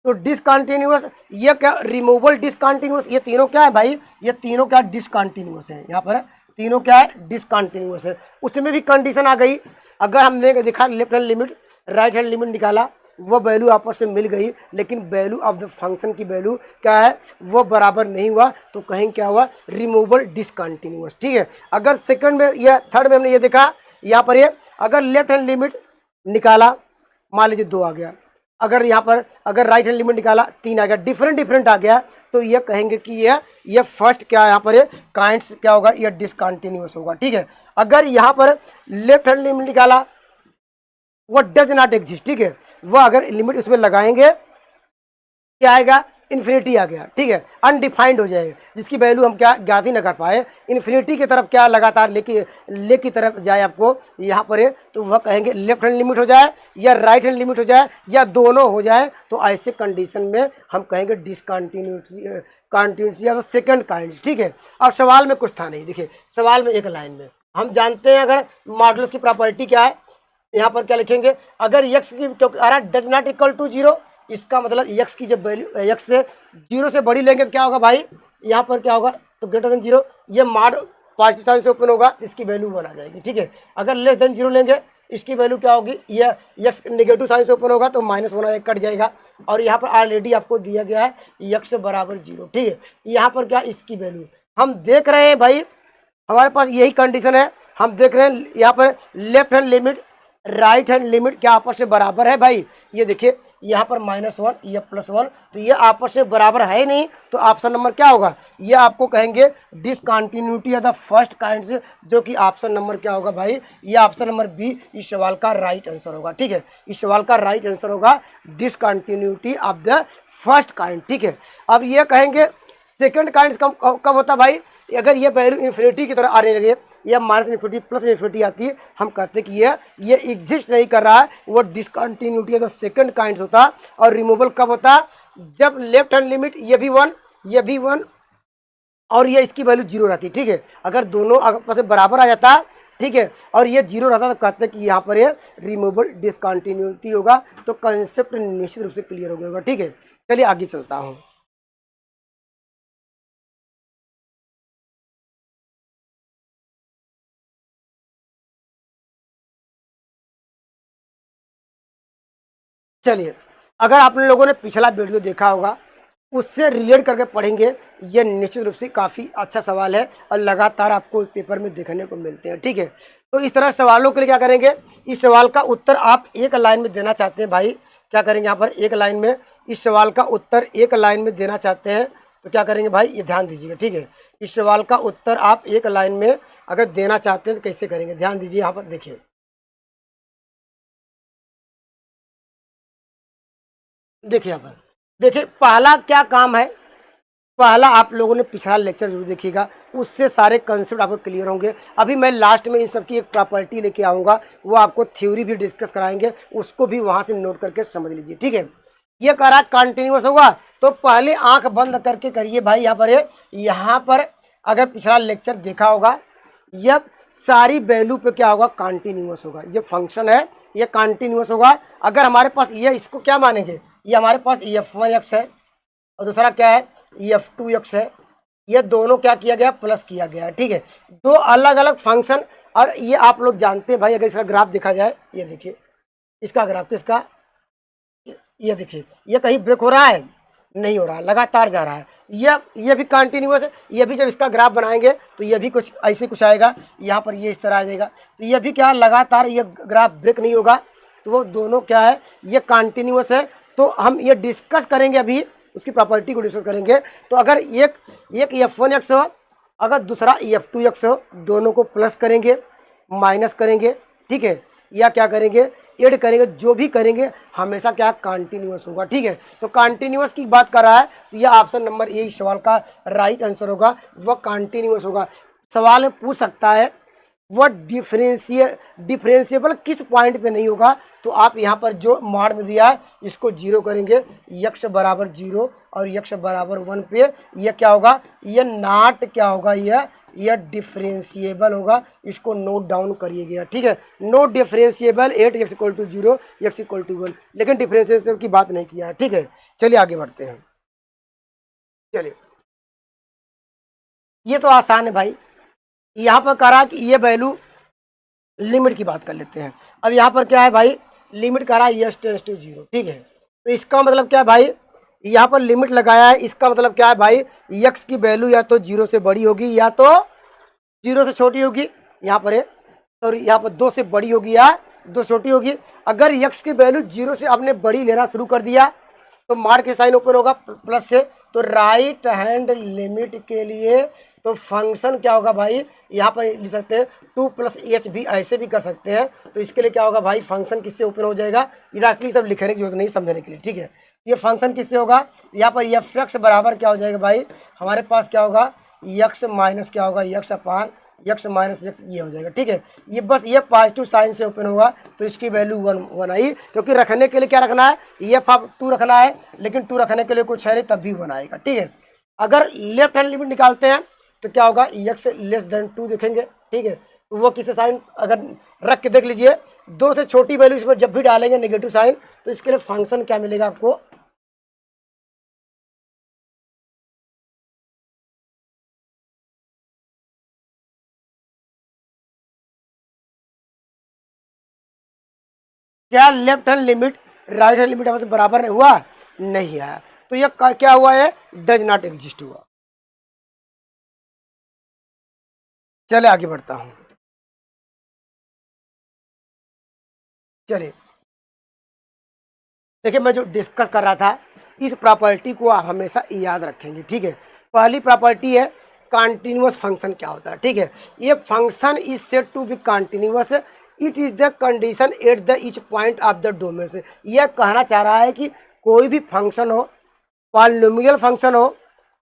तो डिसकंटिन्यूअस, ये क्या रिमूवल डिसकंटिन्यूअस, ये तीनों क्या है भाई, ये तीनों क्या डिसकंटिन्यूअस है, यहाँ पर तीनों क्या है डिसकंटिन्यूअस है। उसमें भी कंडीशन आ गई, अगर हमने देखा left hand limit right hand limit निकाला, वो वैल्यू आपस में मिल गई, लेकिन वैल्यू ऑफ द फंक्शन की वैल्यू क्या है, वो बराबर नहीं हुआ, तो कहीं क्या हुआ, रिमूवल डिसकंटिन्यूअस, ठीक है। अगर सेकंड में या थर्ड में हमने ये देखा, यहाँ पर ये अगर लेफ्ट हैंड लिमिट निकाला, मान लीजिए 2 आ गया, अगर यहाँ पर अगर राइट हैंड लिमिट निकाला 3 आ गया, डिफरेंट आ गया, तो ये कहेंगे कि ये फर्स्ट क्या है, यहाँ पर ये काइंड्स क्या होगा, ये डिसकंटिन्यूअस होगा, ठीक है। अगर यहाँ पर लेफ्ट हैंड लिमिट निकाला, वो डज नॉट एग्जिस्ट, ठीक है, वो अगर लिमिट उसमें लगाएंगे क्या आएगा, इन्फिनिटी आ गया, ठीक है, अनडिफाइंड हो जाएगा, जिसकी वैल्यू हम क्या ज्ञात ही न कर पाए, इन्फिनिटी की तरफ क्या लगातार ले की तरफ जाए आपको यहाँ पर है, तो वह कहेंगे लेफ्ट हैंड लिमिट हो जाए या राइट हैंड लिमिट हो जाए या दोनों हो जाए, तो ऐसे कंडीशन में हम कहेंगे डिसकंटिन्यूटी या सेकंड काइंड, ठीक है। अब सवाल में कुछ था नहीं, देखिए सवाल में एक लाइन में हम जानते हैं अगर मॉडुलस की प्रॉपर्टी क्या है, यहाँ पर क्या लिखेंगे, अगर x की डज नॉट इक्वल टू 0, इसका मतलब x की जब वैल्यू x से 0 से बड़ी लेंगे तो क्या होगा भाई, यहाँ पर क्या होगा, तो ग्रेटर देन 0, ये मॉड पॉजिटिव साइन से ओपन होगा, इसकी वैल्यू 1 आ जाएगी, ठीक है। अगर लेस देन 0 लेंगे, इसकी वैल्यू क्या होगी, ये x नेगेटिव साइन से ओपन होगा तो -1 कट जाएगा, और यहाँ पर ऑलरेडी आपको दिया गया है x बराबर 0, ठीक है। यहाँ पर क्या इसकी वैल्यू हम देख रहे हैं भाई, हमारे पास यही कंडीशन है, हम देख रहे हैं यहाँ पर left hand limit right hand limit क्या आपस में बराबर है भाई, ये देखिए यहाँ पर -1 ये +1, तो ये आपस में बराबर है ही नहीं, तो ऑप्शन नंबर क्या होगा, ये आपको कहेंगे discontinuity of the first kind से, जो कि ऑप्शन नंबर क्या होगा भाई, ये ऑप्शन नंबर बी इस सवाल का राइट आंसर होगा, ठीक है। इस सवाल का राइट आंसर होगा discontinuity of the first kind, ठीक है। अब ये कहेंगे सेकंड काइंड कब होता भाई, अगर ये वैल्यू इन्फिनिटी की तरह आने लगे या -इन्फिनिटी प्लस इन्फिनिटी आती है, हम कहते हैं कि ये एग्जिस्ट नहीं कर रहा है, वो डिसकंटिन्यूटी तो सेकंड काइंड होता। और रिमूवल कब होता, जब लेफ्ट हैंड लिमिट ये भी 1 ये भी 1 और ये इसकी वैल्यू 0 रहती, ठीक है। अगर दोनों आपस में बराबर आ जाता, ठीक है, और ये 0 रहता, तो कहते हैं कि यहाँ पर ये रिमूवल डिसकंटिन्यूटी होगा, तो कंसेप्ट निश्चित रूप से क्लियर हो गया होगा, ठीक है। चलिए आगे चलता हूँ। चलिए, अगर आप लोगों ने पिछला वीडियो देखा होगा, उससे रिलेट करके पढ़ेंगे, ये निश्चित रूप से काफ़ी अच्छा सवाल है और लगातार आपको पेपर में देखने को मिलते हैं, ठीक है। तो इस तरह सवालों के लिए क्या करेंगे, इस सवाल का उत्तर आप एक लाइन में देना चाहते हैं भाई, क्या करेंगे यहाँ पर एक लाइन में इस सवाल का उत्तर एक लाइन में देना चाहते हैं, तो क्या करेंगे भाई, ये ध्यान दीजिएगा, ठीक है। इस सवाल का उत्तर आप एक लाइन में अगर देना चाहते हैं तो कैसे करेंगे, ध्यान दीजिए, यहाँ पर देखिए, देखिए यहाँ पर देखिए पहला क्या काम है, पहला आप लोगों ने पिछला लेक्चर जरूर देखिएगा, उससे सारे कंसेप्ट आपको क्लियर होंगे। अभी मैं लास्ट में इन सब की एक प्रॉपर्टी लेके आऊँगा, वो आपको थ्योरी भी डिस्कस कराएंगे, उसको भी वहाँ से नोट करके समझ लीजिए, ठीक है। ये कह रहा कंटिन्यूस होगा, तो पहले आंख बंद करके करिए भाई, यहाँ पर अगर पिछला लेक्चर देखा होगा, यह सारी वैल्यू पे क्या होगा, कंटिन्यूस होगा, ये फंक्शन है, ये कंटिन्यूस होगा। अगर हमारे पास ये इसको क्या मानेंगे, ये हमारे पास f1x है और दूसरा क्या है f2x है, ये दोनों क्या किया गया, प्लस किया गया है, ठीक है। दो अलग अलग फंक्शन, और ये आप लोग जानते हैं भाई, अगर इसका ग्राफ देखा जाए, ये देखिए इसका ग्राफ, किसका, ये देखिए, ये कहीं ब्रेक हो रहा है, नहीं हो रहा है, लगातार जा रहा है। ये भी कंटिन्यूस है, ये भी जब इसका ग्राफ बनाएंगे तो ये भी कुछ ऐसे कुछ आएगा, यहाँ पर ये इस तरह आ जाएगा, तो ये भी क्या लगातार, ये ग्राफ ब्रेक नहीं होगा, तो वो दोनों क्या है, ये कंटिन्यूस है। तो हम ये डिस्कस करेंगे, अभी उसकी प्रॉपर्टी को डिस्कस करेंगे। तो अगर एक f1x हो, अगर दूसरा f2x हो, दोनों को प्लस करेंगे, माइनस करेंगे, ठीक है, या क्या करेंगे, ऐड करेंगे, जो भी करेंगे हमेशा क्या कंटिन्यूस होगा, ठीक है। तो कंटिन्यूस की बात कर रहा है, तो यह ऑप्शन नंबर ए सवाल का राइट आंसर होगा, वह कंटिन्यूस होगा। सवाल में पूछ सकता है वह डिफरेंशिएबल किस पॉइंट पे नहीं होगा, तो आप यहाँ पर जो मॉड में दिया है इसको जीरो करेंगे, यक्स बराबर जीरो और यक्स बराबर 1 पे यह क्या होगा, यह नॉट क्या होगा, यह डिफरेंशिएबल होगा। इसको नोट डाउन करिएगा, ठीक है। Not differentiable 8 x equal to 0 x equal to 1, लेकिन डिफरेंशिएशन की बात नहीं किया है, ठीक है। चलिए आगे बढ़ते हैं। चलिए ये तो आसान है भाई, यहाँ पर करा कि ये वैल्यू लिमिट की बात कर लेते हैं। अब यहाँ पर क्या है भाई, लिमिट करा यस टेंस टू 0, ठीक है। तो इसका मतलब क्या है भाई, यहाँ पर लिमिट लगाया है, इसका मतलब क्या है भाई, यक्स की वैल्यू या तो 0 से बड़ी होगी या तो 0 से छोटी होगी। यहाँ पर है और यहाँ पर 2 से बड़ी होगी या 2 छोटी होगी। अगर यक्स की वैल्यू 0 से आपने बड़ी लेना शुरू कर दिया तो मार्क के साइन ओपन होगा प्लस से, तो राइट हैंड लिमिट के लिए तो फंक्शन क्या होगा भाई, यहाँ पर लिख सकते हैं 2 प्लस एच भी, ऐसे भी कर सकते हैं। तो इसके लिए क्या होगा भाई, फंक्शन किससे ओपन हो जाएगा, डायरेक्टली सब लिखने की जरूरत नहीं, समझने के लिए, ठीक है। ये फंक्शन किससे होगा, यहाँ पर एफ एक्स बराबर क्या हो जाएगा भाई, हमारे पास क्या होगा, यक्स माइनस क्या होगा, यक्स अपान यक्स माइनस यक्स, ये हो जाएगा, ठीक है। ये बस ये पॉजिटिव साइन से ओपन होगा तो इसकी वैल्यू 1 आई, क्योंकि रखने के लिए क्या रखना है, ये 2 रखना है, लेकिन 2 रखने के लिए कुछ है नहीं तब भी 1 आएगा, ठीक है। अगर लेफ्ट हैंड लिमिट निकालते हैं तो क्या होगा, एक्स लेस देन 2 देखेंगे, ठीक है। तो वो किससे साइन अगर रख के देख लीजिए, 2 से छोटी वैल्यू इस पर जब भी डालेंगे नेगेटिव साइन, तो इसके लिए फंक्शन क्या मिलेगा आपको, क्या left hand limit right hand limit हमसे बराबर नहीं हुआ, नहीं आया, तो ये क्या हुआ है, डज नॉट एग्जिस्ट हुआ। चले आगे बढ़ता हूं। चलिए देखिए, मैं जो डिस्कस कर रहा था इस प्रॉपर्टी को आप हमेशा याद रखेंगे, ठीक है। पहली प्रॉपर्टी है कॉन्टिन्यूअस फंक्शन क्या होता है, ठीक है। ये function is said to be continuous, it is the condition at the each point of the domain से। यह कहना चाह रहा है कि कोई भी फंक्शन हो, पॉलिनोमियल फंक्शन हो,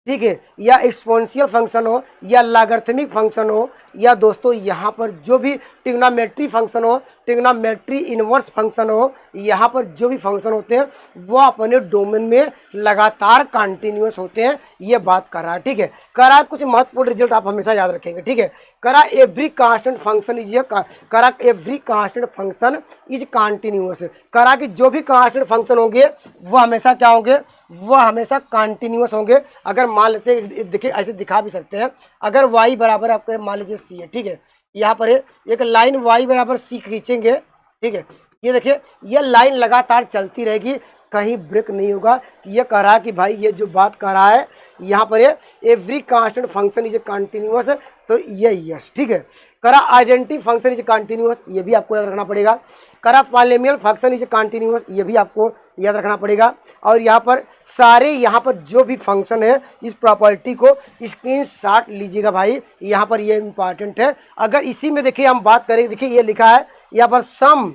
ठीक है, या एक्सपोनेंशियल फंक्शन हो या लॉगरिथमिक फंक्शन हो, या दोस्तों यहाँ पर जो भी ट्रिग्नोमेट्री फंक्शन हो, ट्रिग्नोमेट्री इनवर्स फंक्शन हो, यहाँ पर जो भी फंक्शन होते हैं वो अपने डोमेन में लगातार कंटिन्यूअस होते हैं, ये बात कर रहा है, ठीक है। करा कुछ महत्वपूर्ण रिजल्ट आप हमेशा याद रखेंगे, ठीक है। करा एवरी कांस्टेंट फंक्शन इज करा every constant function is continuous, करा कि जो भी कांस्टेंट फंक्शन होंगे वो हमेशा क्या होंगे, वो हमेशा कंटिन्यूअस होंगे। अगर मान लेते हैं, देखिए ऐसे दिखा भी सकते हैं, अगर y बराबर आपके मान लीजिए c है, ठीक है, यहाँ पर एक लाइन y बराबर c खींचेंगे, ठीक है। ये देखिए ये लाइन लगातार चलती रहेगी, कहीं ब्रेक नहीं होगा। ये कह रहा है कि भाई ये जो बात कर रहा है यहाँ पर every constant function is continuous, तो ये यस, ठीक है। करा आइडेंटिटी फंक्शन इज कंटिन्यूअस, ये भी आपको याद रखना पड़ेगा। करा पॉलिनोमियल फंक्शन इज कंटिन्यूअस, ये भी आपको याद रखना पड़ेगा। और यहाँ पर सारे यहाँ पर जो भी फंक्शन है इस प्रॉपर्टी को स्क्रीनशॉट लीजिएगा भाई, यहाँ पर ये इंपॉर्टेंट है। अगर इसी में देखिए हम बात करें, देखिए ये लिखा है यहाँ पर sum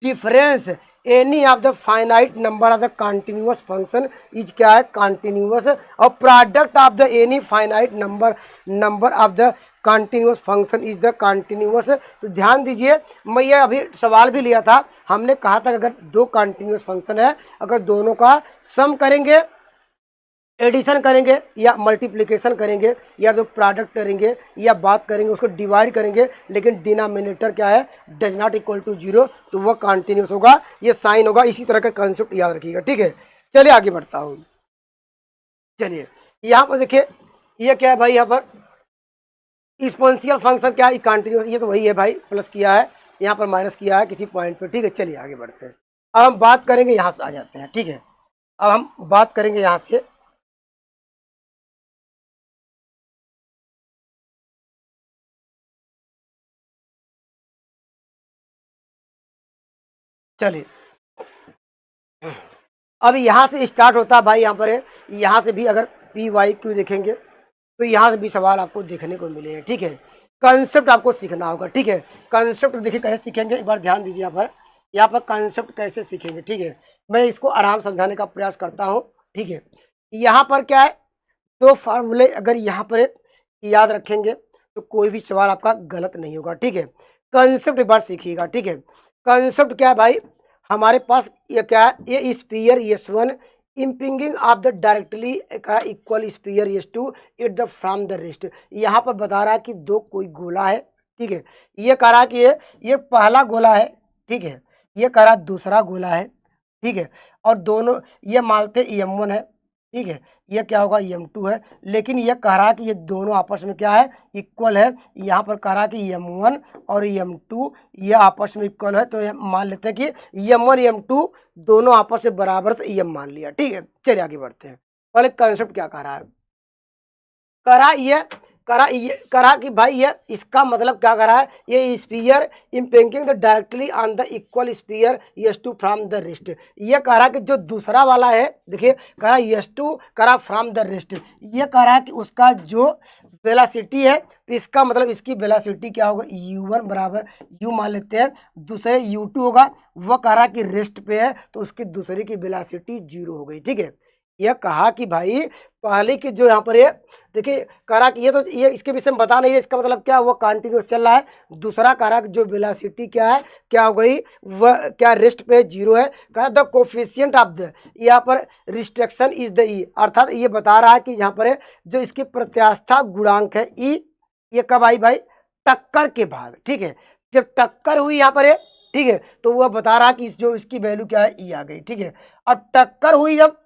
difference any of the finite number of the continuous function is क्या है, कंटिन्यूअस, और product of the any finite number of the continuous function is the continuous. तो ध्यान दीजिए, मैं ये अभी सवाल भी लिया था, हमने कहा था कि अगर 2 कंटिन्यूअस फंक्शन है, अगर दोनों का सम करेंगे, एडिशन करेंगे या मल्टीप्लिकेशन करेंगे या तो प्रोडक्ट करेंगे या बात करेंगे उसको डिवाइड करेंगे, लेकिन डिनोमिनेटर क्या है, डज नॉट इक्वल टू 0, तो वो कंटिन्यूस होगा, ये साइन होगा। इसी तरह का कंसेप्ट याद रखिएगा, ठीक है। चलिए आगे बढ़ता हूँ। चलिए यहाँ पर देखिए ये क्या है भाई, यहाँ पर एक्सपोनेंशियल फंक्शन क्या है, कंटिन्यूस, ये तो वही है भाई, प्लस किया है यहाँ पर माइनस किया है किसी पॉइंट पर, ठीक है। चलिए आगे बढ़ते हैं। अब हम बात करेंगे, यहाँ से आ जाते हैं, ठीक है। अब हम बात करेंगे यहाँ से, चलिए अब यहाँ से स्टार्ट होता है भाई, यहाँ पर है, यहाँ से भी अगर पी वाई क्यू देखेंगे तो यहाँ से भी सवाल आपको देखने को मिलेंगे, ठीक है। कंसेप्ट आपको सीखना होगा, ठीक है। कंसेप्ट देखिए कैसे सीखेंगे, एक बार ध्यान दीजिए यहाँ पर कंसेप्ट कैसे सीखेंगे, ठीक है। मैं इसको आराम समझाने का प्रयास करता हूँ, ठीक है। यहाँ पर क्या है, 2 फार्मूले अगर यहाँ पर याद रखेंगे तो कोई भी सवाल आपका गलत नहीं होगा, ठीक है। कंसेप्ट एक बार सीखिएगा, ठीक है। कंसेप्ट क्या है भाई, हमारे पास ये क्या है, ये sphere S1 impinging of the directly equal sphere S2 it the from the rest. यहाँ पर बता रहा है कि दो कोई गोला है, ठीक है। ये कह रहा है कि ये पहला गोला है, ठीक है। ये कह रहा है दूसरा गोला है, ठीक है। और दोनों ये मानते M1 है, ठीक है। ये क्या होगा M2 है, लेकिन ये कह रहा है कि ये दोनों आपस में क्या है, इक्वल है। यहाँ पर कह रहा है कि M1 और M2 ये आपस में इक्वल है, तो ये मान लेते हैं कि M1 M2 दोनों आपस में बराबर, तो M मान लिया, ठीक है। चलिए आगे बढ़ते हैं। पहले कंसेप्ट क्या कह रहा है, करा कि भाई ये इसका मतलब क्या कर रहा है, ये sphere impinging the directly on the equal sphere S2 from the rest. ये कह रहा है कि जो दूसरा वाला है, देखिए कह रहा है S2 करा फ्रॉम द रेस्ट। ये कह रहा है कि उसका जो वेलोसिटी है, तो इसका मतलब इसकी वेलोसिटी क्या होगा, U1 बराबर U मान लेते हैं, दूसरे U2 होगा। वह कह रहा है कि रेस्ट पे है, तो उसकी दूसरे की वेलोसिटी 0 हो गई, ठीक है। यह कहा कि भाई पहले की जो यहाँ पर ये देखिए करा कि ये इसके विषय में बता नहीं है, इसका मतलब क्या, वो कंटिन्यूस चल रहा है। दूसरा करा जो वेलोसिटी क्या है, क्या हो गई, वह क्या रेस्ट पे 0 है। कहा द कोफिशिएंट ऑफ द, यहाँ पर रिस्ट्रिक्शन इज द ई, अर्थात ये बता रहा है कि यहाँ पर जो इसकी प्रत्यास्था गुणांक है ई, ये कब आई भाई, टक्कर के बाद, ठीक है। जब टक्कर हुई यहाँ पर, ठीक है, तो वह बता रहा कि जो इसकी वैल्यू क्या है, ई आ गई, ठीक है। अब टक्कर हुई जब,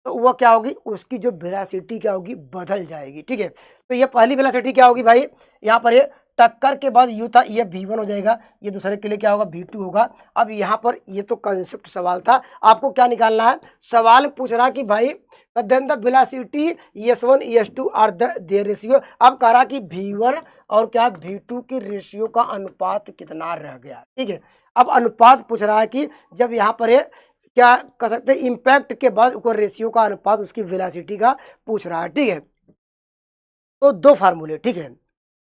तो वह क्या होगी, उसकी जो वेलोसिटी क्या होगी, बदल जाएगी, ठीक है। तो ये पहली वेलोसिटी क्या होगी भाई, यहाँ पर ये टक्कर के बाद यू था, ये V1 हो जाएगा, ये दूसरे के लिए क्या होगा, V2 होगा। अब यहाँ पर ये तो कंसेप्ट सवाल था, आपको क्या निकालना है, सवाल पूछ रहा कि भाई then the velocity S1 S2 are the their ratio. अब कह रहा कि V1 और क्या V2 के रेशियो का अनुपात कितना रह गया, ठीक है। अब अनुपात पूछ रहा है कि जब यहाँ पर क्या कर सकते हैं, इम्पैक्ट के बाद ऊपर रेशियो का अनुपात उसकी वेलोसिटी का पूछ रहा है, ठीक है। तो दो फार्मूले, ठीक है,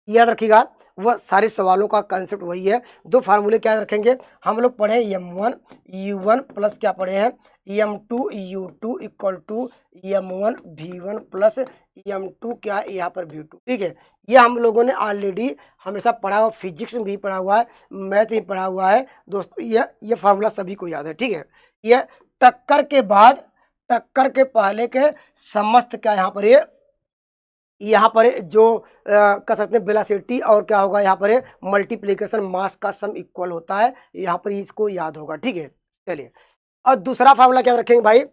याद रखिएगा, वह सारे सवालों का कंसेप्ट वही है। दो फार्मूले क्या रखेंगे, हम लोग पढ़े M1 U1 प्लस क्या पढ़े हैं, M2 U2 equal to M1 V1 plus M2 क्या यहाँ पर V2, ठीक है। ये हम लोगों ने ऑलरेडी हमेशा पढ़ा हुआ, फिजिक्स में भी पढ़ा हुआ है, मैथ में पढ़ा हुआ है दोस्तों। ये फार्मूला सभी को याद है, ठीक है। ये टक्कर के बाद, टक्कर के पहले के समस्त क्या यहाँ पर जो कह सकते हैं वेलोसिटी और क्या होगा, यहाँ पर मल्टीप्लिकेशन मास का सम इक्वल होता है, यहाँ पर इसको याद होगा, ठीक है। चलिए, और दूसरा फार्मूला क्या रखेंगे भाई,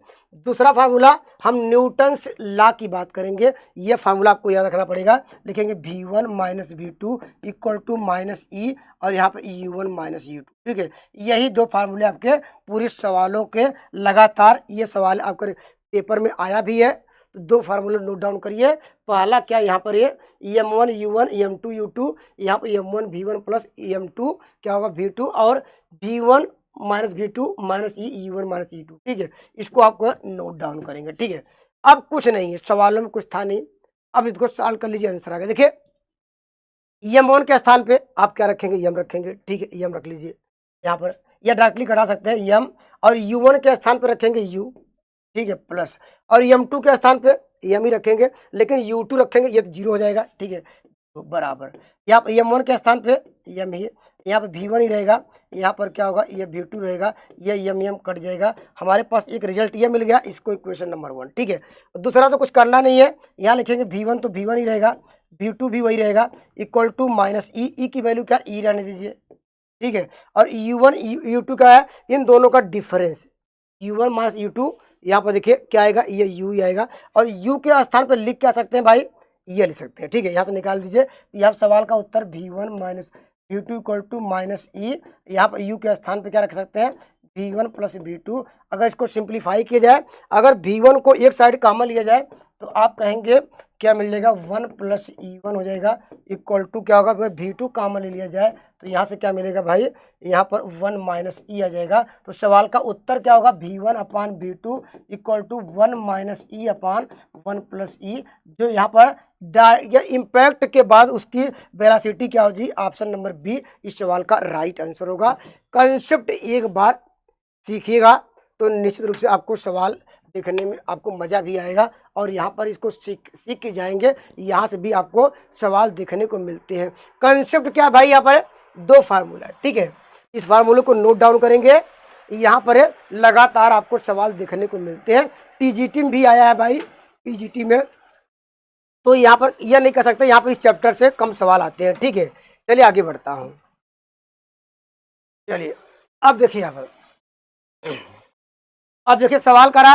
दूसरा फार्मूला हम न्यूटन्स लॉ की बात करेंगे। ये फार्मूला आपको याद रखना पड़ेगा, लिखेंगे V1 minus V2 equal to minus e, और यहाँ पर U1 माइनस U2, ठीक है। यही दो फार्मूले आपके पूरे सवालों के लगातार, ये सवाल आपके पेपर में आया भी है, तो दो फार्मूले नोट डाउन करिए। पहला क्या, यहाँ पर ये M1 U1 M2 U2, यहाँ पर M1 V1 प्लस M2 क्या होगा V2, और V1 माइनस V2 माइनस ई U1 माइनस E2, ठीक है। इसको आपको नोट डाउन करेंगे, ठीक है। अब कुछ नहीं है, सवालों में कुछ था नहीं, अब इसको सॉल्व कर लीजिए, आंसर आ गया। देखिए M1 के स्थान पे आप क्या रखेंगे, M रखेंगे, ठीक है, M रख लीजिए यहाँ पर, या डायरेक्टली घटा सकते हैं M, और U1 के स्थान पे रखेंगे U, ठीक है, प्लस, और M2 के स्थान पे M ही रखेंगे, लेकिन U2 रखेंगे, ये तो 0 हो जाएगा, ठीक है, तो बराबर यहाँ पर M1 के स्थान पे M ही, यहाँ पर V1 ही रहेगा, यहाँ पर क्या होगा, ये V2 रहेगा, ये M कट जाएगा, हमारे पास एक रिजल्ट ये मिल गया, इसको इक्वेशन नंबर 1, ठीक है। दूसरा तो कुछ करना नहीं है, यहाँ लिखेंगे V1 तो V1 ही रहेगा, V2 भी वही रहेगा, इक्वल टू माइनस ई की वैल्यू क्या, ई रहने दीजिए, ठीक है। और U1 U2 का है, इन दोनों का डिफरेंस U1 माइनस U2, यहाँ पर देखिए क्या आएगा, ये U ही आएगा, और U के स्थान पर लिख क्या सकते हैं भाई, ये लिख सकते हैं, ठीक है। यहाँ से निकाल दीजिए, यहाँ सवाल का उत्तर V1 minus V2 equal to minus e, यहाँ पर U के स्थान पर क्या रख सकते हैं, V1 प्लस V2। अगर इसको सिंप्लीफाई किया जाए, अगर V1 को एक साइड कॉमन लिया जाए, तो आप कहेंगे क्या मिल जाएगा, 1 प्लस E1 हो जाएगा, इक्वल टू क्या होगा, अगर V2 कॉमन ले लिया जाए तो यहाँ से क्या मिलेगा भाई, यहाँ पर 1 माइनस ई आ जाएगा। तो सवाल का उत्तर क्या होगा, V1 upon V2 equal to 1 minus e upon 1 plus e, जो यहाँ पर या इम्पैक्ट के बाद उसकी वेलोसिटी क्या होगी, ऑप्शन नंबर बी इस सवाल का राइट आंसर होगा। कंसेप्ट एक बार सीखिएगा तो निश्चित रूप से आपको सवाल देखने में आपको मज़ा भी आएगा और यहाँ पर इसको सीख के जाएंगे, यहाँ से भी आपको सवाल देखने को मिलते हैं। कंसेप्ट क्या भाई, यहाँ पर 2 फार्मूला, ठीक है, इस फार्मूले को नोट डाउन करेंगे, यहाँ पर लगातार आपको सवाल देखने को मिलते हैं। टीजीटी में भी आया है भाई, टीजीटी में, तो यहाँ पर यह नहीं कह सकते यहाँ पर इस चैप्टर से कम सवाल आते हैं, ठीक है। चलिए आगे बढ़ता हूँ। चलिए अब देखिए यहाँ पर, अब देखिए सवाल करा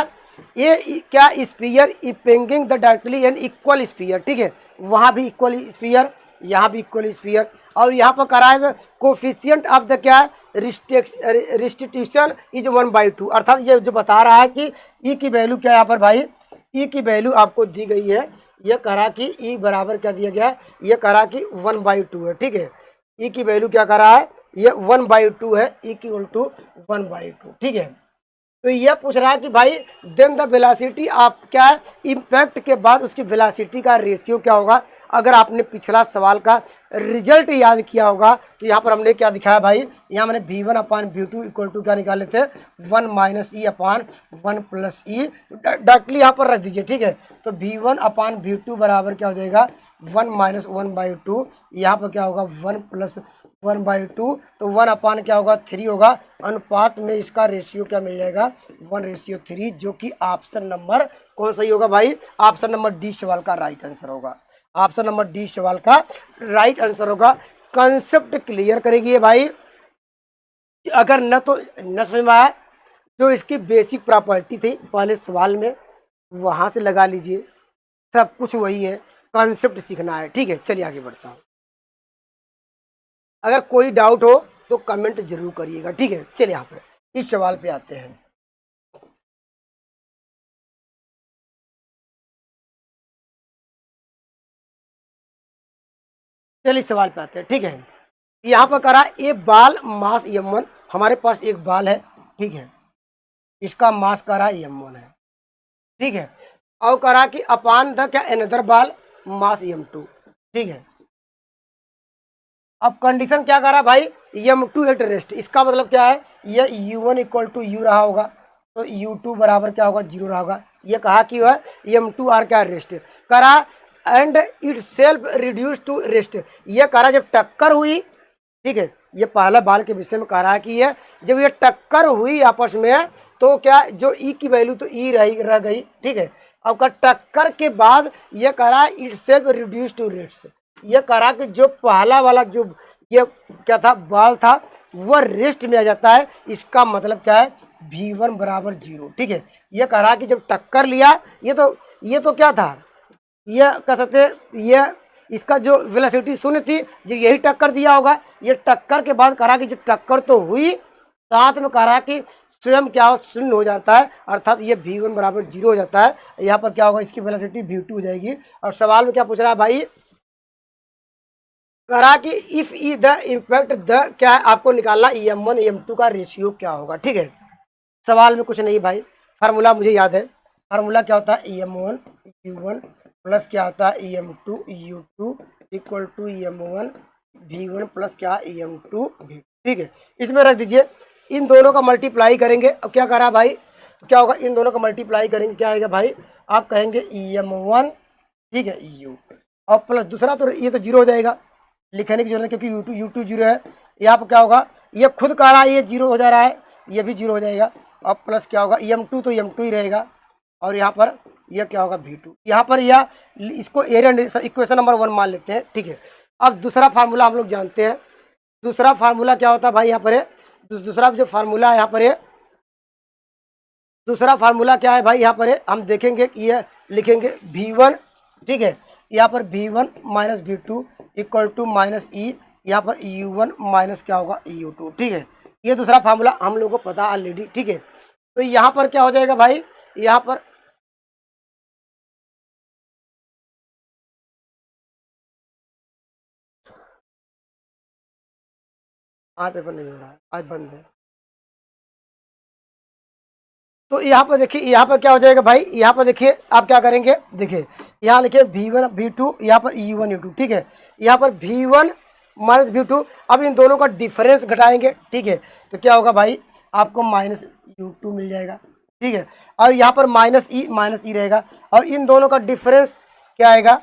ये क्या sphere impinging the directly an equal sphere, ठीक है, वहाँ भी इक्वल स्पीयर, यहाँ भी इक्वल स्पीयर, और यहाँ पर करा है कोफिशियंट ऑफ द क्या रिस्टिट्यूशन इज 1/2, अर्थात ये जो बता रहा है कि ई की वैल्यू क्या है यहाँ पर भाई, ई की वैल्यू आपको दी गई है, ये करा कि ई बराबर क्या दिया गया है, ये करा कि 1/2 है, ठीक है, ई की वैल्यू क्या करा है, ये 1/2 है, ई की इक्वल टू 1/2, ठीक है। तो ये पूछ रहा है कि भाई देन द वेलोसिटी आप क्या है, इम्पैक्ट के बाद उसकी वेलोसिटी का रेशियो क्या होगा। अगर आपने पिछला सवाल का रिजल्ट याद किया होगा तो यहाँ पर हमने क्या दिखाया भाई, यहाँ मैंने v1/v2 इक्वल टू क्या निकाले थे, 1 - e/1 + e, डायरेक्टली यहाँ पर रख दीजिए, ठीक है। तो v1/v2 बराबर क्या हो जाएगा, 1 - 1/2, यहाँ पर क्या होगा 1 + 1/2, तो 1 क्या होगा 3 होगा, अनुपात में इसका रेशियो क्या मिल जाएगा 1:3, जो कि ऑप्शन नंबर कौन सही होगा भाई, ऑप्शन नंबर डी सवाल का राइट आंसर होगा, ऑप्शन नंबर डी सवाल का राइट आंसर होगा। कंसेप्ट क्लियर करेगी भाई, अगर न तो न समझ में आया जो इसकी बेसिक प्रॉपर्टी थी पहले सवाल में वहां से लगा लीजिए, सब कुछ वही है, कंसेप्ट सीखना है, ठीक है। चलिए आगे बढ़ता हूँ, अगर कोई डाउट हो तो कमेंट जरूर करिएगा, ठीक है। चलिए यहाँ पर इस सवाल पे आते हैं। चलिए सवाल पे आते हैं, ठीक है। यहाँ पर करा ए बाल मास m1, हमारे पास एक बाल है, ठीक है, इसका मास करा m1 है, ठीक है, और करा कि अपान द क्या अनदर बाल मास m2, ठीक है। अब कंडीशन क्या करा भाई, m2 एट रेस्ट, इसका मतलब क्या है, ये u1 इक्वल टू u रहा होगा, तो u2 बराबर क्या होगा 0 रहा होगा। ये कहा कि वह m2 आर क्या रेस्ट करा, and itself reduce to rest, ये करा जब टक्कर हुई, ठीक है, ये पहला बाल के विषय में कह रहा है कि ये जब ये टक्कर हुई आपस में तो क्या जो ई की वैल्यू तो ई रह गई, ठीक है। अब का टक्कर के बाद ये कह रहा है itself reduce to rest, ये कह रहा कि जो पहला वाला जो ये क्या था बाल था वह रेस्ट में आ जाता है, इसका मतलब क्या है v1 बराबर 0, ठीक है। ये कह रहा कि जब टक्कर लिया ये तो क्या था, ये कह सकते ये इसका जो वेलोसिटी 0 थी, जब यही टक्कर दिया होगा, ये टक्कर के बाद कहा कि जो टक्कर तो हुई साथ में कहा कि स्वयं क्या हो 0 हो जाता है, अर्थात ये v1 बराबर 0 हो जाता है। यहाँ पर क्या होगा इसकी वेलोसिटी v2 हो जाएगी। और सवाल में क्या पूछ रहा है भाई, करा कि if E the impact the क्या है आपको निकालना em1 em2 का रेशियो क्या होगा, ठीक है। सवाल में कुछ नहीं भाई, फार्मूला मुझे याद है, फार्मूला क्या होता है em1 u1 प्लस क्या होता है em2 u2 equal to em1 v1 plus क्या em2 v2, ठीक है। इसमें रख दीजिए, इन दोनों का मल्टीप्लाई करेंगे। अब क्या करा भाई, तो क्या होगा इन दोनों का मल्टीप्लाई करेंगे, क्या आएगा भाई, आप कहेंगे em1, ठीक है, u और प्लस दूसरा तो ये तो 0 हो जाएगा, लिखने की जरूरत है क्योंकि u2 0 है। यहाँ पर क्या होगा, ये खुद कह रहा है ये 0 हो जा रहा है, ये भी 0 हो जाएगा, और प्लस क्या होगा m2 तो m2 ही रहेगा, और यहाँ पर यह क्या होगा v2। यहाँ पर यह इसको एरिया इक्वेशन नंबर 1 मान लेते हैं, ठीक है। अब दूसरा फार्मूला हम लोग जानते हैं, दूसरा फार्मूला क्या होता है भाई, यहाँ पर है दूसरा जो फार्मूला है, यहाँ पर है दूसरा फार्मूला क्या है भाई, यहाँ पर है हम देखेंगे कि ये लिखेंगे v1, ठीक है, यहाँ पर v1 minus v2 equal to minus e, यहाँ पर u1 माइनस क्या होगा u2, ठीक है। ये दूसरा फार्मूला हम लोगों को पता ऑलरेडी, ठीक है। तो यहाँ पर क्या हो जाएगा भाई, यहाँ पर आज पेपर नहीं हो रहा है, आज बंद है। तो यहाँ पर देखिए, यहाँ पर क्या हो जाएगा भाई, यहाँ पर देखिए आप क्या करेंगे, देखिए यहाँ लिखिए v1 v2, यहाँ पर u1 u2, ठीक है। यहाँ पर v1 माइनस v2, अब इन दोनों का डिफरेंस घटाएंगे, ठीक है। तो क्या होगा भाई, आपको माइनस u2 मिल जाएगा, ठीक है। और यहाँ पर माइनस ई रहेगा, और इन दोनों का डिफरेंस क्या आएगा,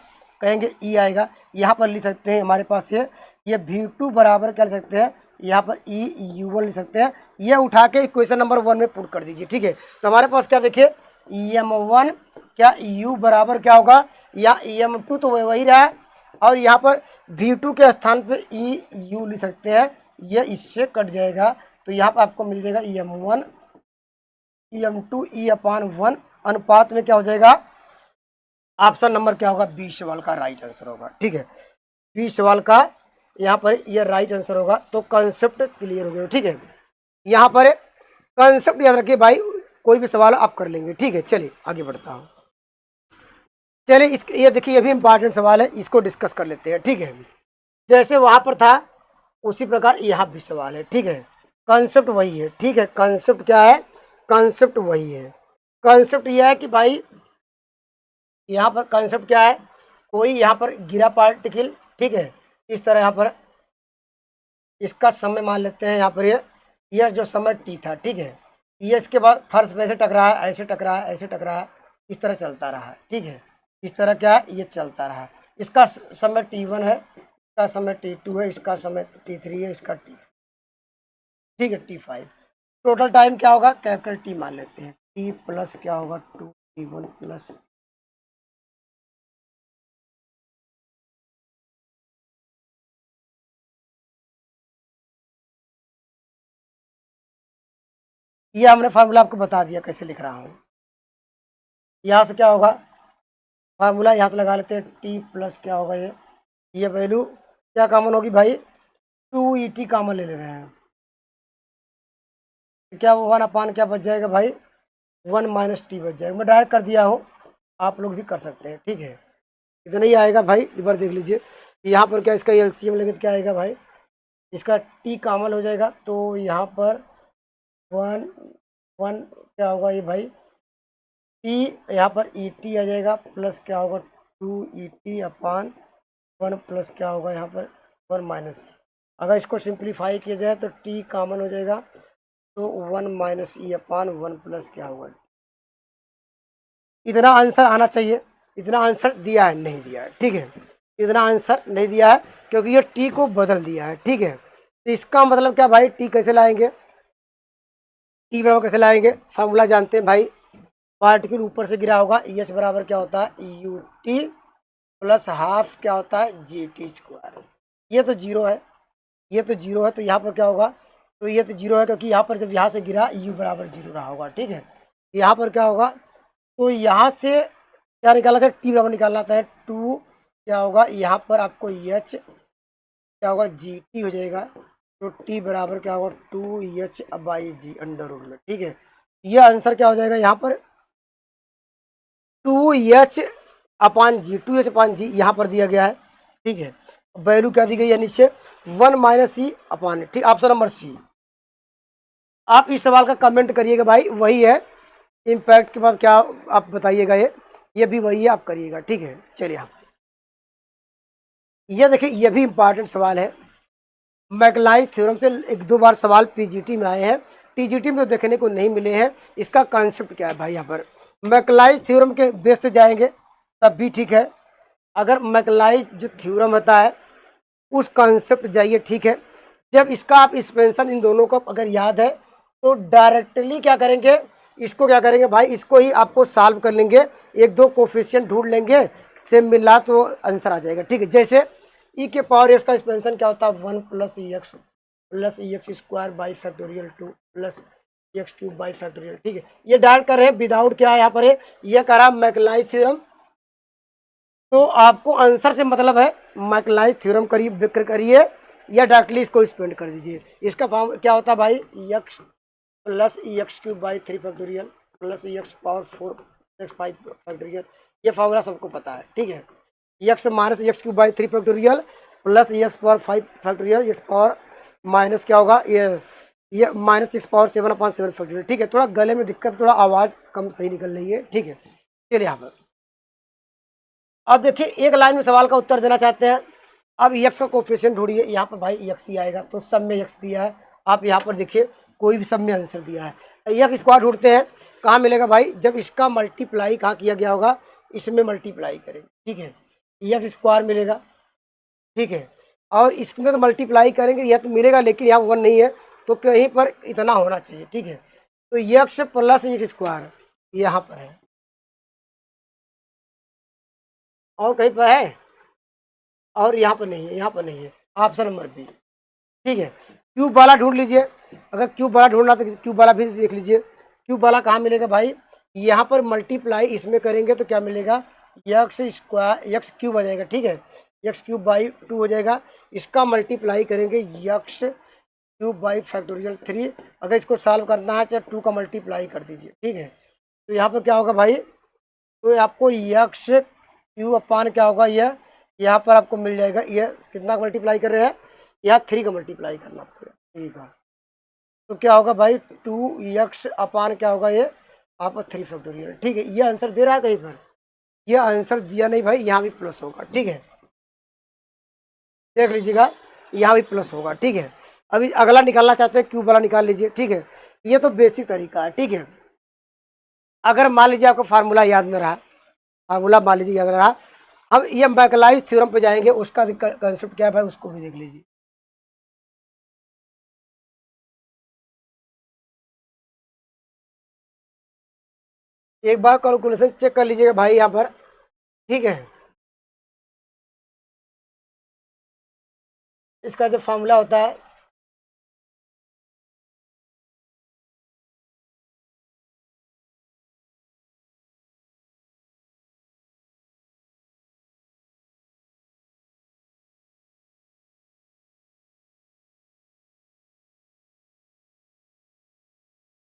कहेंगे ई आएगा। यहाँ पर लिख सकते हैं हमारे पास ये V2 बराबर क्या लिख सकते हैं, यहाँ पर EU1 लिख सकते हैं। ये उठा के इक्वेशन नंबर 1 में पुट कर दीजिए, ठीक है। तो हमारे पास क्या देखिए, EM1 क्या U बराबर क्या होगा, या EM2 तो वही रहा है, और यहाँ पर V2 के स्थान पे EU लिख सकते हैं, ये इससे कट जाएगा। तो यहाँ पर आपको मिल जाएगा EM1 EM2 E/1 अनुपात में क्या हो जाएगा, ऑप्शन नंबर क्या होगा, बी सवाल का राइट आंसर होगा, ठीक है। बी सवाल का यहाँ पर ये राइट आंसर होगा। तो कंसेप्ट क्लियर हो गया, ठीक है। यहाँ पर कंसेप्ट याद रखिए भाई, कोई भी सवाल आप कर लेंगे, ठीक है। चलिए आगे बढ़ता हूँ। चलिए ये देखिए, ये भी इंपॉर्टेंट सवाल है, इसको डिस्कस कर लेते हैं, ठीक है। जैसे वहाँ पर था उसी प्रकार यहाँ भी सवाल है, ठीक है। कंसेप्ट वही है, ठीक है। कंसेप्ट क्या है, कंसेप्ट वही है। कंसेप्ट यह है कि भाई यहाँ पर कंसेप्ट क्या है, कोई यहाँ पर गिरा पार्टिकल, ठीक है, इस तरह यहाँ पर इसका समय मान लेते हैं, यहाँ पर ये जो समय t था, ठीक है, ये इसके बाद फर्श पे ऐसे टकरा है, ऐसे टकरा है, ऐसे टकरा है, इस तरह चलता रहा है, ठीक है। इस तरह क्या है, ये चलता रहा है। इसका समय t1 है, इसका समय t2 है, इसका समय t3 है, इसका t, ठीक है, t5। टोटल टाइम क्या होगा, कैपिटल T मान लेते हैं, t प्लस क्या होगा 2t1 प्लस ये हमने फार्मूला आपको बता दिया कैसे लिख रहा हूँ। यहाँ से क्या होगा, फार्मूला यहाँ से लगा लेते हैं, t प्लस क्या होगा, ये वैल्यू क्या कॉमन होगी भाई, 2et कॉमन ले रहे हैं। क्या वो 1 क्या बच जाएगा भाई, 1 माइनस टी बच जाएगा। मैं डायरेक्ट कर दिया हूँ, आप लोग भी कर सकते हैं, ठीक है। इतना ही आएगा भाई, एक बार देख लीजिए। यहाँ पर क्या इसका LCM लेंगे तो क्या आएगा भाई, इसका t कॉमन हो जाएगा, तो यहाँ पर 1 क्या होगा ये भाई, t यहाँ पर et आ जाएगा, प्लस क्या होगा 2et/1 प्लस क्या होगा यहाँ पर 1 माइनस। अगर इसको सिंप्लीफाई किया जाए तो t कॉमन हो जाएगा, तो 1 माइनस e/1 प्लस क्या होगा। इतना आंसर आना चाहिए। इतना आंसर दिया है, नहीं दिया है, ठीक है। इतना आंसर नहीं दिया है क्योंकि ये t को बदल दिया है, ठीक है। तो इसका मतलब क्या भाई, t कैसे लाएंगे, t बराबर कैसे लाएंगे, फार्मूला जानते हैं भाई, पार्टिकल ऊपर से गिरा होगा, H बराबर क्या होता है ut प्लस हाफ क्या होता है GT²। ये तो जीरो है, ये तो जीरो है, तो यहाँ पर क्या होगा, तो ये तो जीरो है क्योंकि यहाँ पर जब यहाँ से गिरा u बराबर जीरो रहा होगा, ठीक है। यहाँ पर क्या होगा, तो यहाँ से क्या निकाला था, t बराबर निकालना था 2 क्या होगा, यहाँ पर आपको h क्या होगा GT हो जाएगा, तो t बराबर क्या होगा 2h/g अंडर रूट में, ठीक है। ये आंसर क्या हो जाएगा, यहाँ पर 2h/g यहाँ पर दिया गया है, ठीक है। वैल्यू क्या दी गई है नीचे, 1 माइनस e/, ठीक। Option number C. आप इस सवाल का कमेंट करिएगा भाई, वही है। इम्पैक्ट के बाद क्या आप बताइएगा, ये भी वही है, आप करिएगा, ठीक है। चलिए आप ये देखिए, ये भी इंपॉर्टेंट सवाल है। मैकलाइज थ्योरम से 1-2 बार सवाल पीजीटी में आए हैं, टीजीटी में तो देखने को नहीं मिले हैं। इसका कॉन्सेप्ट क्या है भाई, यहाँ पर मैकलाइज थ्योरम के बेस से जाएंगे तब भी ठीक है। अगर मैकलाइज जो थ्योरम होता है उस कॉन्सेप्ट जाइए, ठीक है। जब इसका आप एक्सपेंशन इन दोनों को अगर याद है तो डायरेक्टली क्या करेंगे, इसको क्या करेंगे भाई, इसको ही आपको सॉल्व कर लेंगे, 1-2 कोफिशिएंट ढूंढ लेंगे, सेम मिला तो आंसर आ जाएगा, ठीक है। जैसे e के पावर x का एक्सपेंशन क्या होता है, 1 plus ex square by factorial 2 plus x cube by factorial, ठीक है। ये डायरेक्ट कर रहे हैं विदाउट क्या है, यहाँ पर है ये करा मैकलाइज थ्योरम। तो आपको आंसर से मतलब है, मैकलाइज थ्योरम करिए, विक्र करिए या डायरेक्टली इसको स्पेंड कर दीजिए। इसका फॉर्म क्या होता है भाई, x plus x cube by 3 factorial plus x power 4 x 5 factorial. ये फॉर्मूला सबको पता है, ठीक है। X minus x cube by 3 factorial plus x power 5 factorial, x power minus क्या होगा, ये माइनस एक्स पावर 7/7 फैक्टोरियल, ठीक है। थोड़ा गले में दिक्कत, थोड़ा आवाज़ कम सही निकल रही है, ठीक है। चलिए यहाँ पर अब देखिए, एक लाइन में सवाल का उत्तर देना चाहते हैं। अब एक्स का कोफिशिएंट ढूंढिए, यहाँ पर भाई एक्स ही आएगा, तो सब में एक्स दिया है। आप यहाँ पर देखिए कोई भी सब में आंसर दिया है। एक्स स्क्वायर ढूंढते हैं, कहाँ मिलेगा भाई, जब इसका मल्टीप्लाई कहाँ किया गया होगा, इसमें मल्टीप्लाई करेंगे, ठीक है, एक्स स्क्वायर मिलेगा, ठीक है, और इसमें तो मल्टीप्लाई करेंगे, यह तो मिलेगा, लेकिन यहाँ 1 नहीं है, तो कहीं पर इतना होना चाहिए, ठीक है, तो एक्स प्लस एक्स स्क्वायर यहाँ पर है, और कहीं पर है, और यहाँ पर नहीं है, यहाँ पर नहीं है, ऑप्शन नंबर बी, ठीक है। क्यूब वाला ढूंढ लीजिए, अगर क्यूब वाला ढूंढना तो क्यूब वाला भी देख लीजिए। क्यूब वाला कहाँ मिलेगा भाई, यहाँ पर मल्टीप्लाई इसमें करेंगे तो क्या मिलेगा, एक्स स्क्वायर एक्स क्यूब आ जाएगा, ठीक है, एक्स क्यूब बाई 2 हो जाएगा, इसका मल्टीप्लाई करेंगे एक्स क्यूब बाई फैक्टोरियल 3, अगर इसको सॉल्व करना है चाहे 2 का मल्टीप्लाई कर दीजिए, ठीक है, तो यहाँ पर क्या होगा भाई, तो आपको एक्स क्यूब अपान क्या होगा, यह यहाँ पर आपको मिल जाएगा, यह कितना मल्टीप्लाई कर रहे हैं, यहाँ 3 का मल्टीप्लाई करना पड़ेगा, 3 का, तो क्या होगा भाई 2x अपान क्या होगा, ये आप 3 फैक्टोरियल, ठीक है, ये आंसर दे रहा है कहीं पर, ये आंसर दिया नहीं भाई, यहाँ भी प्लस होगा, ठीक है, देख लीजिएगा, यहाँ भी प्लस होगा, ठीक है। अभी अगला निकालना चाहते हैं, क्यूब वाला निकाल लीजिए, ठीक है, ये तो बेसिक तरीका है, ठीक है। अगर मान लीजिए आपको फार्मूला याद में रहा, फार्मूला मान लीजिए याद रहा, हम ये मैकलाइज थ्योरम पे जाएंगे, उसका कंसेप्ट क्या है भाई, उसको भी देख लीजिए। एक बार कैलकुलेशन चेक कर लीजिएगा भाई यहाँ पर, ठीक है, इसका जो फार्मूला होता है,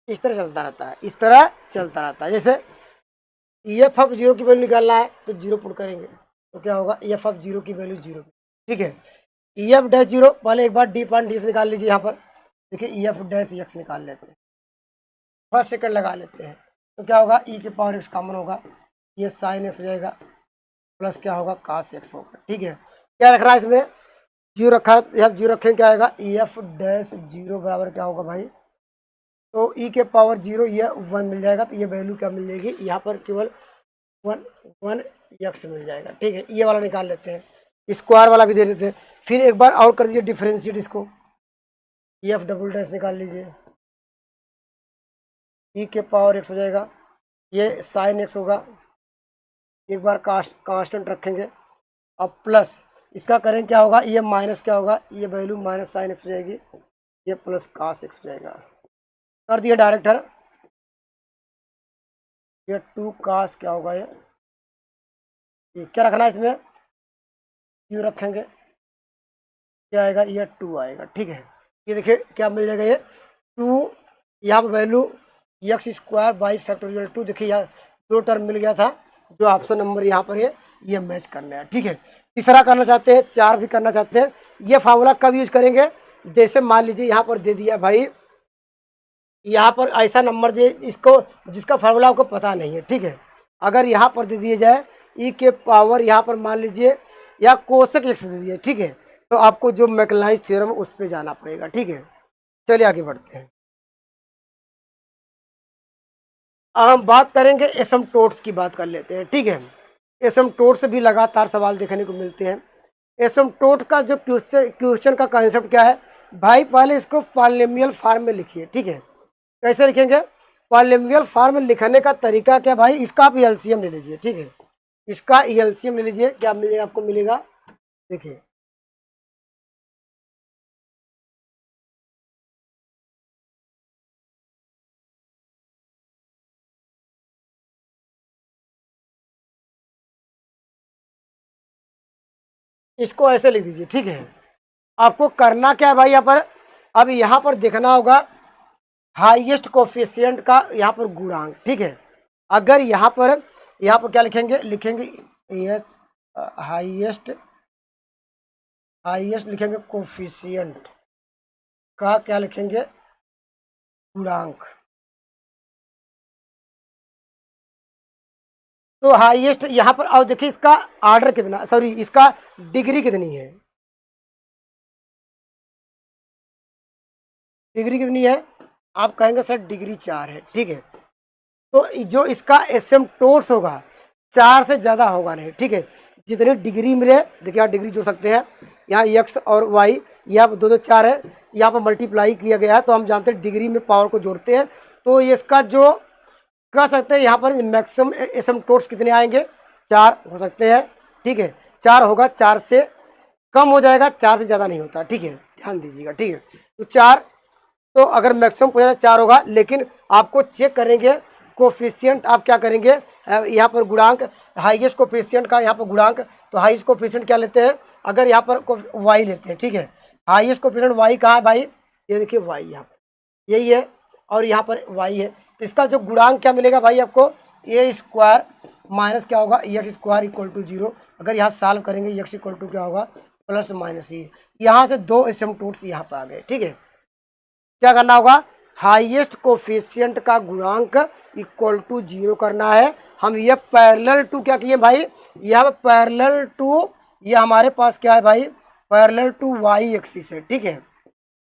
इस तरह चलता रहता है, इस तरह चलता रहता है। जैसे एफ ऑफ 0 की वैल्यू निकालना है तो 0 पुट करेंगे, तो क्या होगा, एफ ऑफ 0 की वैल्यू 0, ठीक है, एफ डैश 0, पहले एक बार डी पॉइंट डी से निकाल लीजिए, यहाँ पर देखिए एफ डैश एक्स निकाल लेते हैं, फर्स्ट सेकंड लगा लेते हैं, तो क्या होगा, ई के पावर एक्स कॉमन होगा, ये साइन एक्स हो जाएगा, प्लस क्या होगा, कास एक्स होगा, ठीक है, क्या रख रहा है इसमें, 0 रखा है, तो एफ 0 रखेंगे, क्या आएगा, एफ डैश 0 बराबर क्या होगा भाई, तो ई के पावर 0 ये 1 मिल जाएगा, तो ये वैल्यू क्या मिल जाएगी, यहाँ पर केवल 1 एक्स मिल जाएगा, ठीक है, ये वाला निकाल लेते हैं, स्क्वायर वाला भी दे लेते हैं, फिर एक बार और कर दीजिए डिफरेंशिएट इसको, एफ डबल डैश निकाल लीजिए, ई के पावर एक्स हो जाएगा, ये साइन एक्स होगा, एक बार कांस्टेंट रखेंगे, अब प्लस इसका करें क्या होगा, ये माइनस क्या होगा, ये वैल्यू माइनस साइन एक्स हो जाएगी, ये प्लस कास एक्स हो जाएगा, कर दिया डायरेक्टर, ये 2 कास क्या होगा, ये क्या रखना है इसमें, क्यू रखेंगे, क्या आएगा, ये 2 आएगा, ठीक है, ये देखिए क्या मिल जाएगा, ये 2, यहाँ पर value x square by factorial 2, देखिए यहाँ 2 टर्म मिल गया था, जो ऑप्शन नंबर यहाँ पर है, ये मैच करना है, ठीक है। तीसरा करना चाहते हैं, 4 भी करना चाहते हैं, ये फार्मूला कब यूज करेंगे, जैसे मान लीजिए यहाँ पर दे दिया भाई, यहाँ पर ऐसा नंबर दे इसको जिसका फार्मूला आपको पता नहीं है, ठीक है, अगर यहाँ पर दे दिए जाए ई के पावर, यहाँ पर मान लीजिए या कोशक एक्स दे दिए, ठीक है, तो आपको जो मैकलाइज थ्योरम उस पर जाना पड़ेगा, ठीक है। चलिए आगे बढ़ते हैं, अब हम बात करेंगे एसिम्पटोट्स की, बात कर लेते हैं, ठीक है, एसिम्पटोट्स से भी लगातार सवाल देखने को मिलते हैं। एसिम्पटोट्स का जो क्वेश्चन का कंसेप्ट क्या है भाई, पहले इसको पॉलिनोमियल फॉर्म में लिखिए, ठीक है, कैसे लिखेंगे, पॉलिनोमियल फॉर्म में लिखने का तरीका क्या भाई, इसका आप एलसीएम ले लीजिए, ठीक है, इसका एलसीएम ले लीजिए, क्या मिलेगा आपको, मिलेगा, देखिए इसको ऐसे लिख दीजिए, ठीक है, आपको करना क्या है भाई, यहाँ पर अब यहाँ पर देखना होगा हाईएस्ट कोफिशिएंट का यहाँ पर गुणांक, ठीक है, अगर यहाँ पर क्या लिखेंगे, एच हाईएस्ट लिखेंगे कोफिशिएंट का क्या लिखेंगे, गुणांक, तो हाईएस्ट यहाँ पर, और देखिए इसका ऑर्डर कितना, सॉरी इसका डिग्री कितनी है, डिग्री कितनी है, आप कहेंगे सर डिग्री 4 है, ठीक है। तो जो इसका एसिम्पटोट्स होगा 4 से ज़्यादा होगा नहीं, ठीक है। जितनी डिग्री मिले, देखिए आप डिग्री जोड़ सकते हैं, यहाँ x और y यहाँ पर 2 2 4 है, यहाँ पर मल्टीप्लाई किया गया है, तो हम जानते हैं डिग्री में पावर को जोड़ते हैं। तो ये इसका जो कह सकते हैं यहाँ पर मैक्सिमम एसिम्पटोट्स कितने आएंगे, 4 हो सकते हैं, ठीक है। 4 होगा, 4 से कम हो जाएगा, 4 से ज़्यादा नहीं होता, ठीक है, ध्यान दीजिएगा, ठीक है। तो 4, तो अगर मैक्सिमम हो जाए 4 होगा, लेकिन आपको चेक करेंगे कोफिशिएंट, आप क्या करेंगे यहाँ पर गुणांक, हाईएस्ट कोफिशिएंट का यहाँ पर गुणांक, तो हाईएस्ट कोफिशिएंट क्या लेते हैं, अगर यहाँ पर वाई लेते हैं, ठीक है। हाईएस्ट कोफिशिएंट वाई कहाँ है भाई, ये देखिए वाई यहाँ पर यही है, और यहाँ पर वाई है। तो इसका जो गुणांक क्या मिलेगा भाई आपको, ए स्क्वायर माइनस क्या होगा, एक्स स्क्वायर इक्वल टू 0। अगर यहाँ सॉल्व करेंगे एक्स इक्वल टू क्या होगा, प्लस माइनस ई। यहाँ से 2 एसिम्पटोट्स यहाँ पर आ गए, ठीक है। क्या करना होगा, हाईएस्ट कोफिशिएंट का गुणांक इक्वल टू 0 करना है। हम ये पैरेलल टू क्या किए भाई, यहाँ पर पैरेलल टू, ये हमारे पास क्या है भाई, पैरेलल टू वाई एक्सिस है, ठीक है।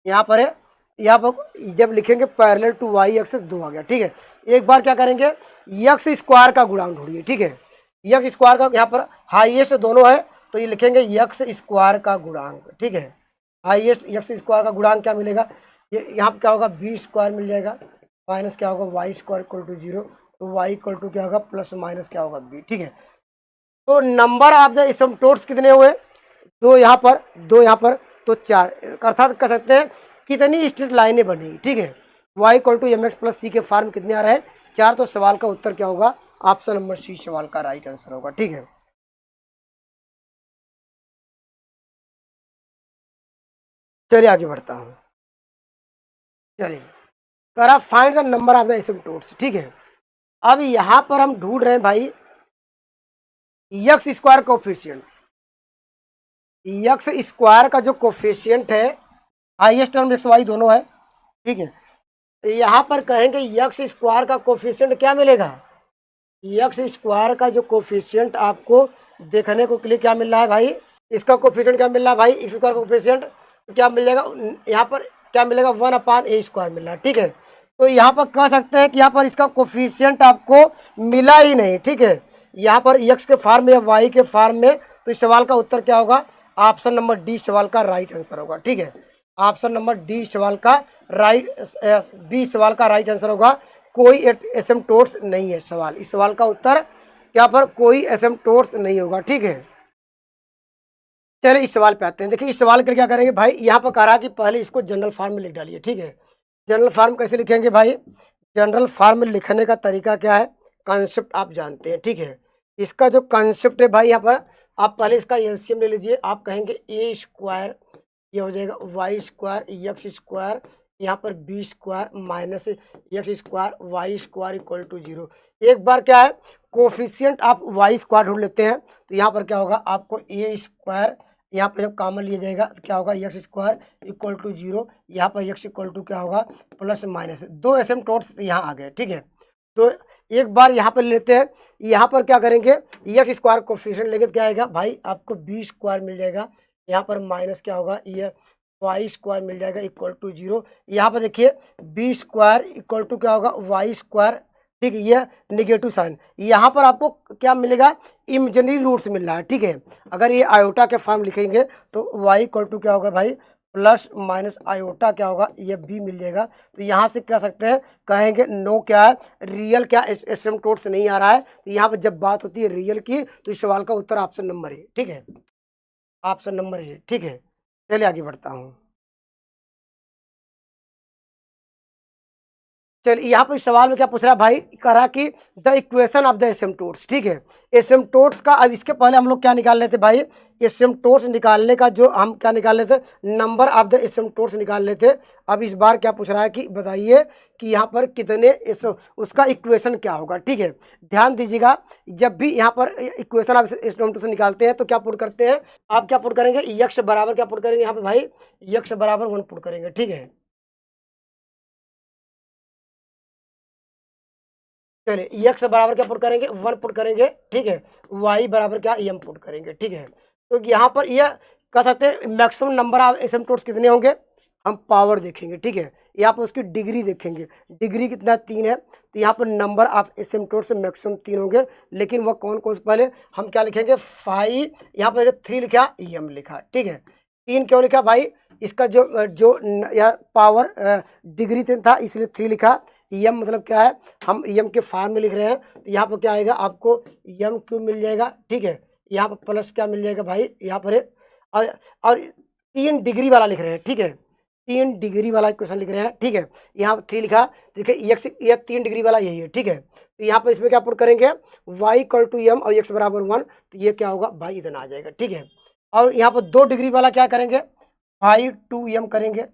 यहाँ पर है, यहाँ पर जब लिखेंगे पैरेलल टू वाई एक्सिस 2 आ गया, ठीक है। एक बार क्या करेंगे, एक्स स्क्वायर का गुणांक ढूंढिए, ठीक है। एक्स स्क्वायर का यहाँ पर हाईएस्ट दोनों है, तो ये लिखेंगे एक्स स्क्वायर का गुणांक, ठीक है। हाईएस्ट एक्स स्क्वायर का गुणांक क्या मिलेगा, ये यहाँ पर क्या होगा, बी स्क्वायर मिल जाएगा, माइनस क्या होगा, वाई स्क्वायर इक्वल टू 0, तो वाई इक्वल टू क्या होगा, प्लस माइनस क्या होगा, बी, ठीक है। तो नंबर ऑफ द एसिम्पटोट्स कितने हुए, 2 यहाँ पर, 2 यहाँ पर, तो 4, अर्थात कह सकते हैं कितनी स्ट्रेट लाइनें बनेगी, ठीक है। Y equal to m x plus c के फॉर्म कितने आ रहे हैं, 4। तो सवाल का उत्तर क्या होगा, ऑप्शन नंबर सी सवाल का राइट आंसर होगा, ठीक है। चलिए आगे बढ़ता हूँ, चलिए करा find the number of the asymptotes, ठीक है। अब यहाँ पर हम ढूंढ रहे हैं भाई x square coefficient, x square का जो कोफिशिएंट है, हाईएस्ट टर्म एक्स वाई दोनों है, ठीक है। यहाँ पर कहेंगे एक्स स्क्वायर का कोफिशिएंट क्या मिलेगा, एक्स स्क्वायर का जो कोफिशिएंट आपको देखने को के लिए क्या मिल रहा है भाई, इसका कोफिशिएंट क्या मिल रहा है भाई, एक्स स्क्वायर का कोफिशिएंट क्या मिल जाएगा, यहाँ पर क्या मिलेगा, 1/a² मिल रहा है, ठीक है। तो यहाँ पर कह सकते हैं कि यहाँ पर इसका कोफिशिएंट आपको मिला ही नहीं, ठीक है। यहाँ पर एक्स के फॉर्म में या वाई के फॉर्म में, तो इस सवाल का उत्तर क्या होगा, ऑप्शन नंबर डी सवाल का राइट आंसर होगा, ठीक है। ऑप्शन नंबर डी सवाल का राइट, बी सवाल का राइट आंसर होगा। कोई एसिम्पटोट्स नहीं है सवाल, इस सवाल का उत्तर क्या पर कोई एसिम्पटोट्स नहीं होगा, ठीक है। चलिए इस सवाल पे आते हैं। देखिए इस सवाल के लिए क्या करेंगे भाई, यहाँ पर कह रहा कि पहले इसको जनरल फॉर्म में लिख डालिए, ठीक है। जनरल फॉर्म कैसे लिखेंगे भाई, जनरल फॉर्म में लिखने का तरीका क्या है, कॉन्सेप्ट आप जानते हैं, ठीक है। इसका जो कॉन्सेप्ट है भाई, यहाँ पर आप पहले इसका एलसीएम ले लीजिए। आप कहेंगे ए स्क्वायर, ये हो जाएगा वाई स्क्वायर एक्स स्क्वायर, यहाँ पर B square minus x square y square equal to 0। एक बार क्या है, कोफिशिएंट आप वाई स्क्वायर ढूंढ लेते हैं, तो यहाँ पर क्या होगा, आपको ए स्क्वायर यहाँ पर जब कॉमन लिया जाएगा तो क्या होगा, एक्स स्क्वायर इक्वल टू 0, यहाँ पर एक्स इक्वल टू क्या होगा, प्लस माइनस। 2 एसिम्पटोट्स यहाँ आ गए, ठीक है। तो एक बार यहाँ पर लेते हैं, यहाँ पर क्या करेंगे, एक्स स्क्वायर कोफिशिएंट लेंगे तो क्या आएगा भाई, आपको बी स्क्वायर मिल जाएगा, यहाँ पर माइनस क्या होगा, ये वाई स्क्वायर मिल जाएगा इक्वल टू 0। यहाँ पर देखिए बी स्क्वायर इक्वल टू क्या होगा, वाई स्क्वायर, ठीक है। ये निगेटिव साइन, यहाँ पर आपको क्या मिलेगा, इमेजिनरी रूट्स मिल रहा है, ठीक है। अगर ये आयोटा के फॉर्म लिखेंगे तो वाई इक्वल टू क्या होगा भाई, प्लस माइनस आयोटा क्या होगा, ये बी मिल जाएगा। तो यहाँ से कह सकते हैं, कहेंगे नो क्या है, रियल क्या एसिम्पटोट्स नहीं आ रहा है। तो यहाँ पर जब बात होती है रियल की, तो इस सवाल का उत्तर ऑप्शन नंबर है, ठीक है, ऑप्शन नंबर है, ठीक है। चलिए आगे बढ़ता हूँ। चलिए यहाँ पर सवाल में क्या पूछ रहा है भाई, कह रहा कि the equation of the asymptotes, ठीक है। एसिम्पटोट्स का, अब इसके पहले हम लोग क्या निकाल लेते भाई, एसिम्पटोट्स निकालने का जो हम क्या निकाल लेते, नंबर ऑफ द एसिम्पटोट्स निकाल लेते। अब इस बार क्या पूछ रहा है कि बताइए कि यहाँ पर कितने उसका इक्वेशन क्या होगा, ठीक है। ध्यान दीजिएगा, जब भी यहाँ पर इक्वेशन ऑफ एसिम्पटोट्स निकालते हैं तो क्या पुट करते हैं, आप क्या पुट करेंगे, यक्ष बराबर क्या पुट करेंगे, यहाँ पे भाई यक्ष बराबर 1 पुट करेंगे, ठीक है। चलिए एक्स बराबर क्या पुट करेंगे, 1 पुट करेंगे, ठीक है। वाई बराबर क्या, एम पुट करेंगे, ठीक है। तो यहाँ पर यह कह सकते हैं मैक्सिमम नंबर ऑफ एसिम्पटोट्स कितने होंगे, हम पावर देखेंगे, ठीक है। यहाँ पर उसकी डिग्री देखेंगे, डिग्री कितना 3 है, तो यहाँ पर नंबर ऑफ एसिम्पटोट्स मैक्सिमम 3 होंगे, लेकिन वह कौन कौन से, पहले हम क्या लिखेंगे 5, यहाँ पर 3 लिखा, एम लिखा, ठीक है। 3 क्यों लिखा भाई, इसका या पावर डिग्री 3 था इसलिए 3 लिखा। एम मतलब क्या है, हम एम के फॉर्म में लिख रहे हैं, तो यहाँ पर क्या आएगा आपको एम क्यूब मिल जाएगा, ठीक है। यहाँ पर प्लस क्या मिल जाएगा भाई, यहाँ पर और 3 डिग्री वाला लिख रहे हैं, ठीक है। 3 डिग्री वाला इक्वेशन लिख रहे हैं, ठीक है। यहाँ पर 3 लिखा, देखिए एक्स ये 3 डिग्री वाला यही है, ठीक है। तो यहाँ पर इसमें क्या पुट करेंगे, y इक्वल टू एम और x बराबर 1, तो ये क्या होगा भाई इतना आ जाएगा, ठीक है। और यहाँ पर 2 डिग्री वाला क्या करेंगे, 5 2m करेंगे,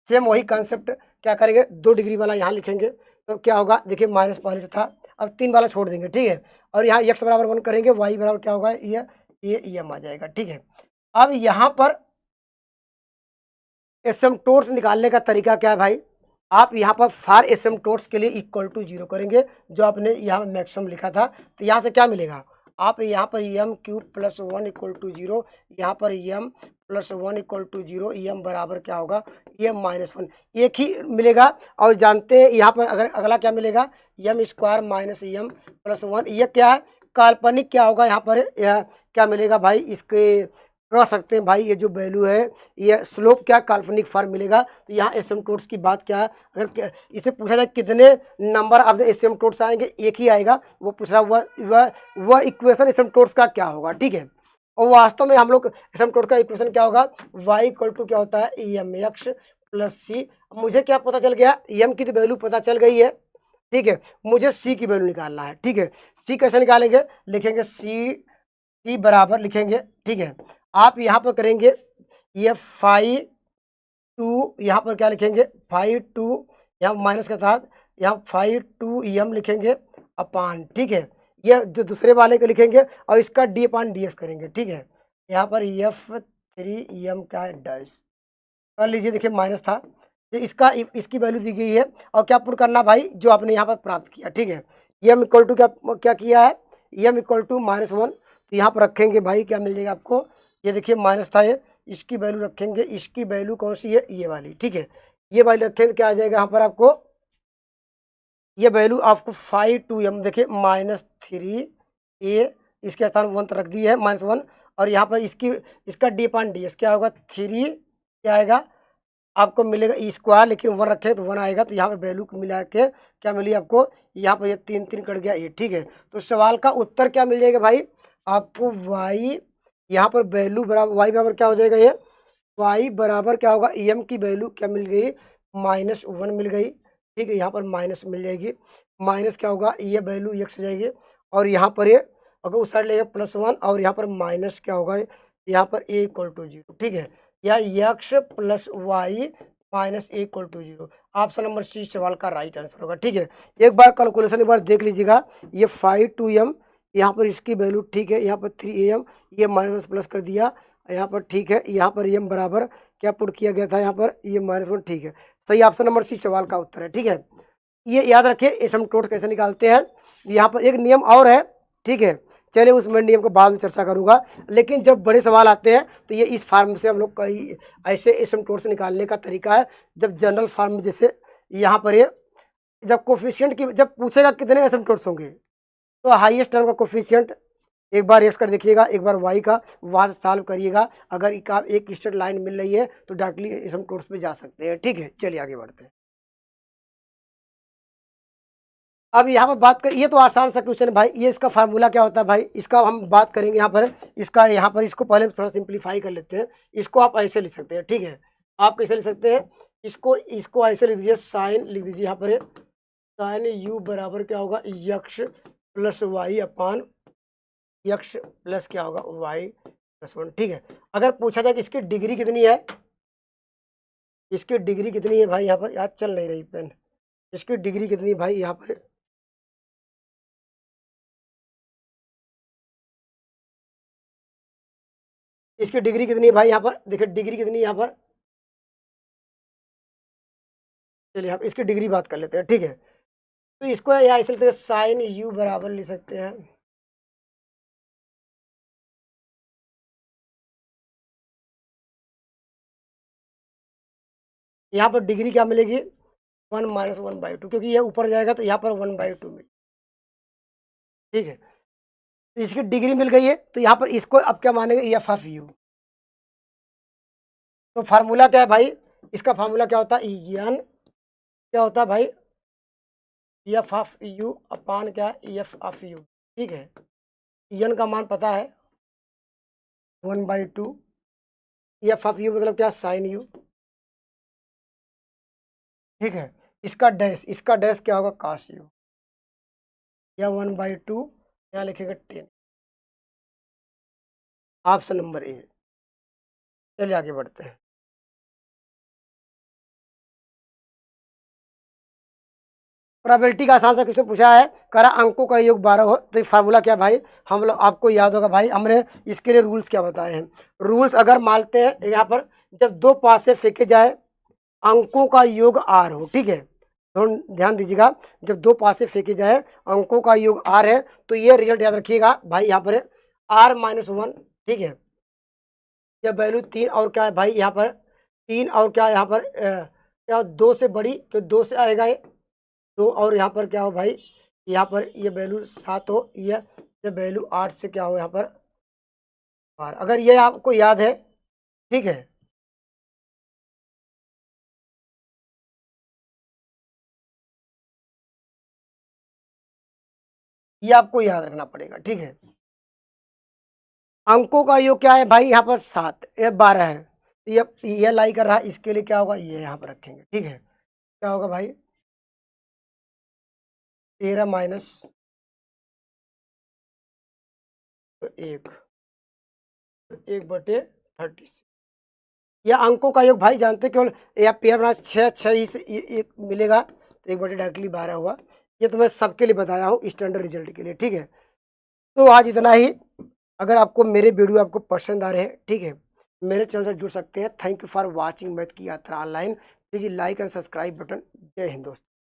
सेम वही कंसेप्ट क्या करेंगे, 2 डिग्री वाला यहाँ लिखेंगे, तो क्या होगा देखिए माइनस पहले से था, अब 3 वाला छोड़ देंगे, ठीक है। और यहाँ x बराबर 1 करेंगे, y बराबर क्या होगा, ये एम आ जाएगा, ठीक है। अब यहाँ पर एसिम्पटोट्स निकालने का तरीका क्या है भाई, आप यहाँ पर फॉर एसिम्पटोट्स के लिए इक्वल टू 0 करेंगे, जो आपने यहाँ मैक्सिमम लिखा था, तो यहाँ से क्या मिलेगा, आप यहाँ पर M cube plus 1 equal to 0, यहाँ पर M plus 1 equal to 0, M बराबर क्या होगा, एम माइनस 1, एक ही मिलेगा। और जानते हैं यहाँ पर अगर अगला क्या मिलेगा, M square minus M plus 1, ये क्या है काल्पनिक, क्या होगा यहाँ पर क्या मिलेगा भाई, इसके कह सकते हैं भाई ये जो वैल्यू है ये स्लोप क्या काल्पनिक फॉर्म मिलेगा। तो यहाँ एसिम्पटोट्स की बात क्या है, अगर इसे पूछा जाए कितने नंबर ऑफ द एसिम्पटोट्स आएंगे, एक ही आएगा, वो पूछ रहा वह इक्वेशन एसिम्पटोट्स का क्या होगा, ठीक है। और वास्तव में हम लोग एसिम्पटोट का इक्वेशन क्या होगा, y इक्वल टू क्या होता है एम एक्स प्लस सी। मुझे क्या पता चल गया, एम की तो वैल्यू पता चल गई है, ठीक है, मुझे सी की वैल्यू निकालना है, ठीक है। सी कैसे निकालेंगे, लिखेंगे सी बराबर लिखेंगे, ठीक है। आप यहाँ पर करेंगे ये 5 2, यहाँ पर क्या लिखेंगे 5 2, यहाँ माइनस के साथ यहाँ 5 2 लिखेंगे अपान, ठीक है। ये जो दूसरे वाले को लिखेंगे और इसका डी अपान डी एक्स करेंगे, ठीक है। यहाँ पर F3 क्या है डैश कर लीजिए, देखिए माइनस था, तो इसकी वैल्यू दी गई है, और क्या पुट करना भाई जो आपने यहाँ पर प्राप्त किया, ठीक है। एम इक्वल टू क्या किया है, एम इक्वल टू -1, तो यहाँ पर रखेंगे भाई क्या मिल जाएगा आपको, ये देखिए माइनस था ये, इसकी वैल्यू रखेंगे, इसकी वैल्यू कौन सी है ये वाली, ठीक है। ये वाली रखेंगे, क्या आ जाएगा यहाँ पर आपको, ये वैल्यू आपको 5 2m देखिए -3a, इसके स्थान 1 रख दी है -1, और यहाँ पर इसका डी अपान डी एस क्या होगा 3, क्या आएगा आपको मिलेगा ई स्क्वायर, लेकिन 1 रखे तो 1 आएगा, तो यहाँ पे वैल्यू मिला के क्या मिली आपको, यहाँ पर ये 3 कट गया ये, ठीक है। तो सवाल का उत्तर क्या मिल जाएगा भाई आपको, y यहाँ पर वैल्यू बराबर y बराबर क्या हो जाएगा, ये y बराबर क्या होगा, एम की वैल्यू क्या मिल गई -1 मिल गई, ठीक है। यहाँ पर माइनस मिल जाएगी, माइनस क्या होगा ये वैल्यू x हो जाएगी, और यहाँ पर ये अगर उस साइड लेगा +1, और यहाँ पर माइनस क्या होगा, यहाँ पर a इक्वल टू 0, ठीक है, या x plus Y minus a equal to 0, option number C सवाल का राइट आंसर होगा, ठीक है। एक बार कैलकुलेशन एक बार देख लीजिएगा, ये 5 2m, यहाँ पर इसकी वैल्यू, ठीक है, यहाँ पर 3am, ये माइनस प्लस कर दिया यहाँ पर, ठीक है। यहाँ पर m बराबर क्या पुट किया गया था, यहाँ पर ये -1, ठीक है। सही ऑप्शन नंबर सी सवाल का उत्तर है, ठीक है। ये याद रखिए एसिम्पटोट कैसे निकालते हैं। यहाँ पर एक नियम और है, ठीक है, चलिए उस मैं नियम को बाद में चर्चा करूंगा, लेकिन जब बड़े सवाल आते हैं तो ये इस फार्म से हम लोग कई ऐसे एसिम्पटोट से निकालने का तरीका है। जब जनरल फार्म में जैसे यहाँ पर ये जब कोफिशिएंट की जब पूछेगा कितने एसिम्पटोट्स होंगे, तो हाईएस्ट टर्म का कोफिशिएंट एक बार एक्स कर देखिएगा, एक बार वाई का, वहाँ से सॉल्व करिएगा। अगर एक स्ट्रेट लाइन मिल रही है तो डायरेक्टली एसिम्पटोट्स पे जा सकते हैं, ठीक है। चलिए आगे बढ़ते हैं। अब यहाँ पर बात कर, ये तो आसान सा क्वेश्चन है भाई, ये इसका फार्मूला क्या होता है भाई, इसका हम बात करेंगे यहाँ पर। यहाँ पर इसको पहले थोड़ा सिंप्लीफाई कर लेते हैं। इसको आप ऐसे लिख सकते हैं, ठीक है। आप कैसे लिख सकते हैं, इसको ऐसे लिख दीजिए, साइन लिख दीजिए यहाँ पर, साइन यू बराबर क्या होगा यक्ष प्लस वाई अपान यक्ष प्लस क्या होगा वाई प्लस 1, ठीक है। अगर पूछा जाए कि इसकी डिग्री कितनी है, इसकी डिग्री कितनी है भाई, यहाँ पर याद चल नहीं रही पेन, इसकी डिग्री कितनी है भाई, यहाँ पर इसकी डिग्री कितनी है भाई, यहाँ पर देखिए डिग्री कितनी है यहाँ पर, चलिए आप इसकी डिग्री बात कर लेते हैं, ठीक है। तो इसको या ऐसे लिखते हैं, साइन यू बराबर लिख सकते हैं यहाँ पर डिग्री क्या मिलेगी 1 माइनस 1/2, क्योंकि ये ऊपर जाएगा तो यहाँ पर 1/2 मिलेगी। ठीक है, तो इसकी डिग्री मिल गई है, तो यहाँ पर इसको अब क्या मानेंगे एफ ऑफ यू। तो फार्मूला क्या है भाई, इसका फार्मूला क्या होता है एन, क्या होता है भाई एफ ऑफ यू अपान क्या एफ ऑफ यू। ठीक है, एन का मान पता है 1/2, एफ ऑफ यू मतलब क्या साइन यू। ठीक है, इसका डैश क्या होगा काश यू, या 1/2, यहाँ लिखेगा 10, ऑप्शन नंबर ए। चलिए आगे बढ़ते हैं। प्रोबेबिलिटी का आसान सा क्वेश्चन पूछा है, करा अंकों का योग 12 हो, तो फार्मूला क्या भाई, हम लोग आपको याद होगा भाई, हमने इसके लिए रूल्स क्या बताए हैं। रूल्स अगर मानते हैं यहाँ पर, जब दो पास से फेंके जाए अंकों का योग आर हो, ठीक है, तो ध्यान दीजिएगा, जब दो पास से फेंके जाए अंकों का योग आर है, तो ये रिजल्ट याद रखिएगा भाई, यहाँ पर R-1। ठीक है, जब वैल्यू 3 और क्या है भाई, यहाँ पर 3 और क्या यहाँ पर क्या 2 से बड़ी, तो 2 से आएगा ये 2, और यहाँ पर क्या हो भाई, यहाँ पर ये वैल्यू 7 हो, ये वैल्यू 8 से क्या हो यहाँ पर 12, अगर ये आपको याद है। ठीक है, ये आपको याद रखना पड़ेगा। ठीक है, अंकों का योग क्या है भाई, यहाँ पर 7, ये 12 है, तो ये लाई कर रहा है, इसके लिए क्या होगा ये यहाँ पर रखेंगे। ठीक है, क्या होगा भाई 13 माइनस 1, 1/36। या अंकों का योग भाई जानते केवल या पेयर बना 6 ही से एक मिलेगा, तो 1/डायरेक्टली 12 हुआ। ये तो मैं सबके लिए बताया हूँ स्टैंडर्ड रिजल्ट के लिए। ठीक है, तो आज इतना ही। अगर आपको मेरे वीडियो आपको पसंद आ रहे हैं, ठीक है, मेरे चैनल से जुड़ सकते हैं। Thank you for watching math की यात्रा online. Please like and subscribe button. जय हिंद दोस्तों।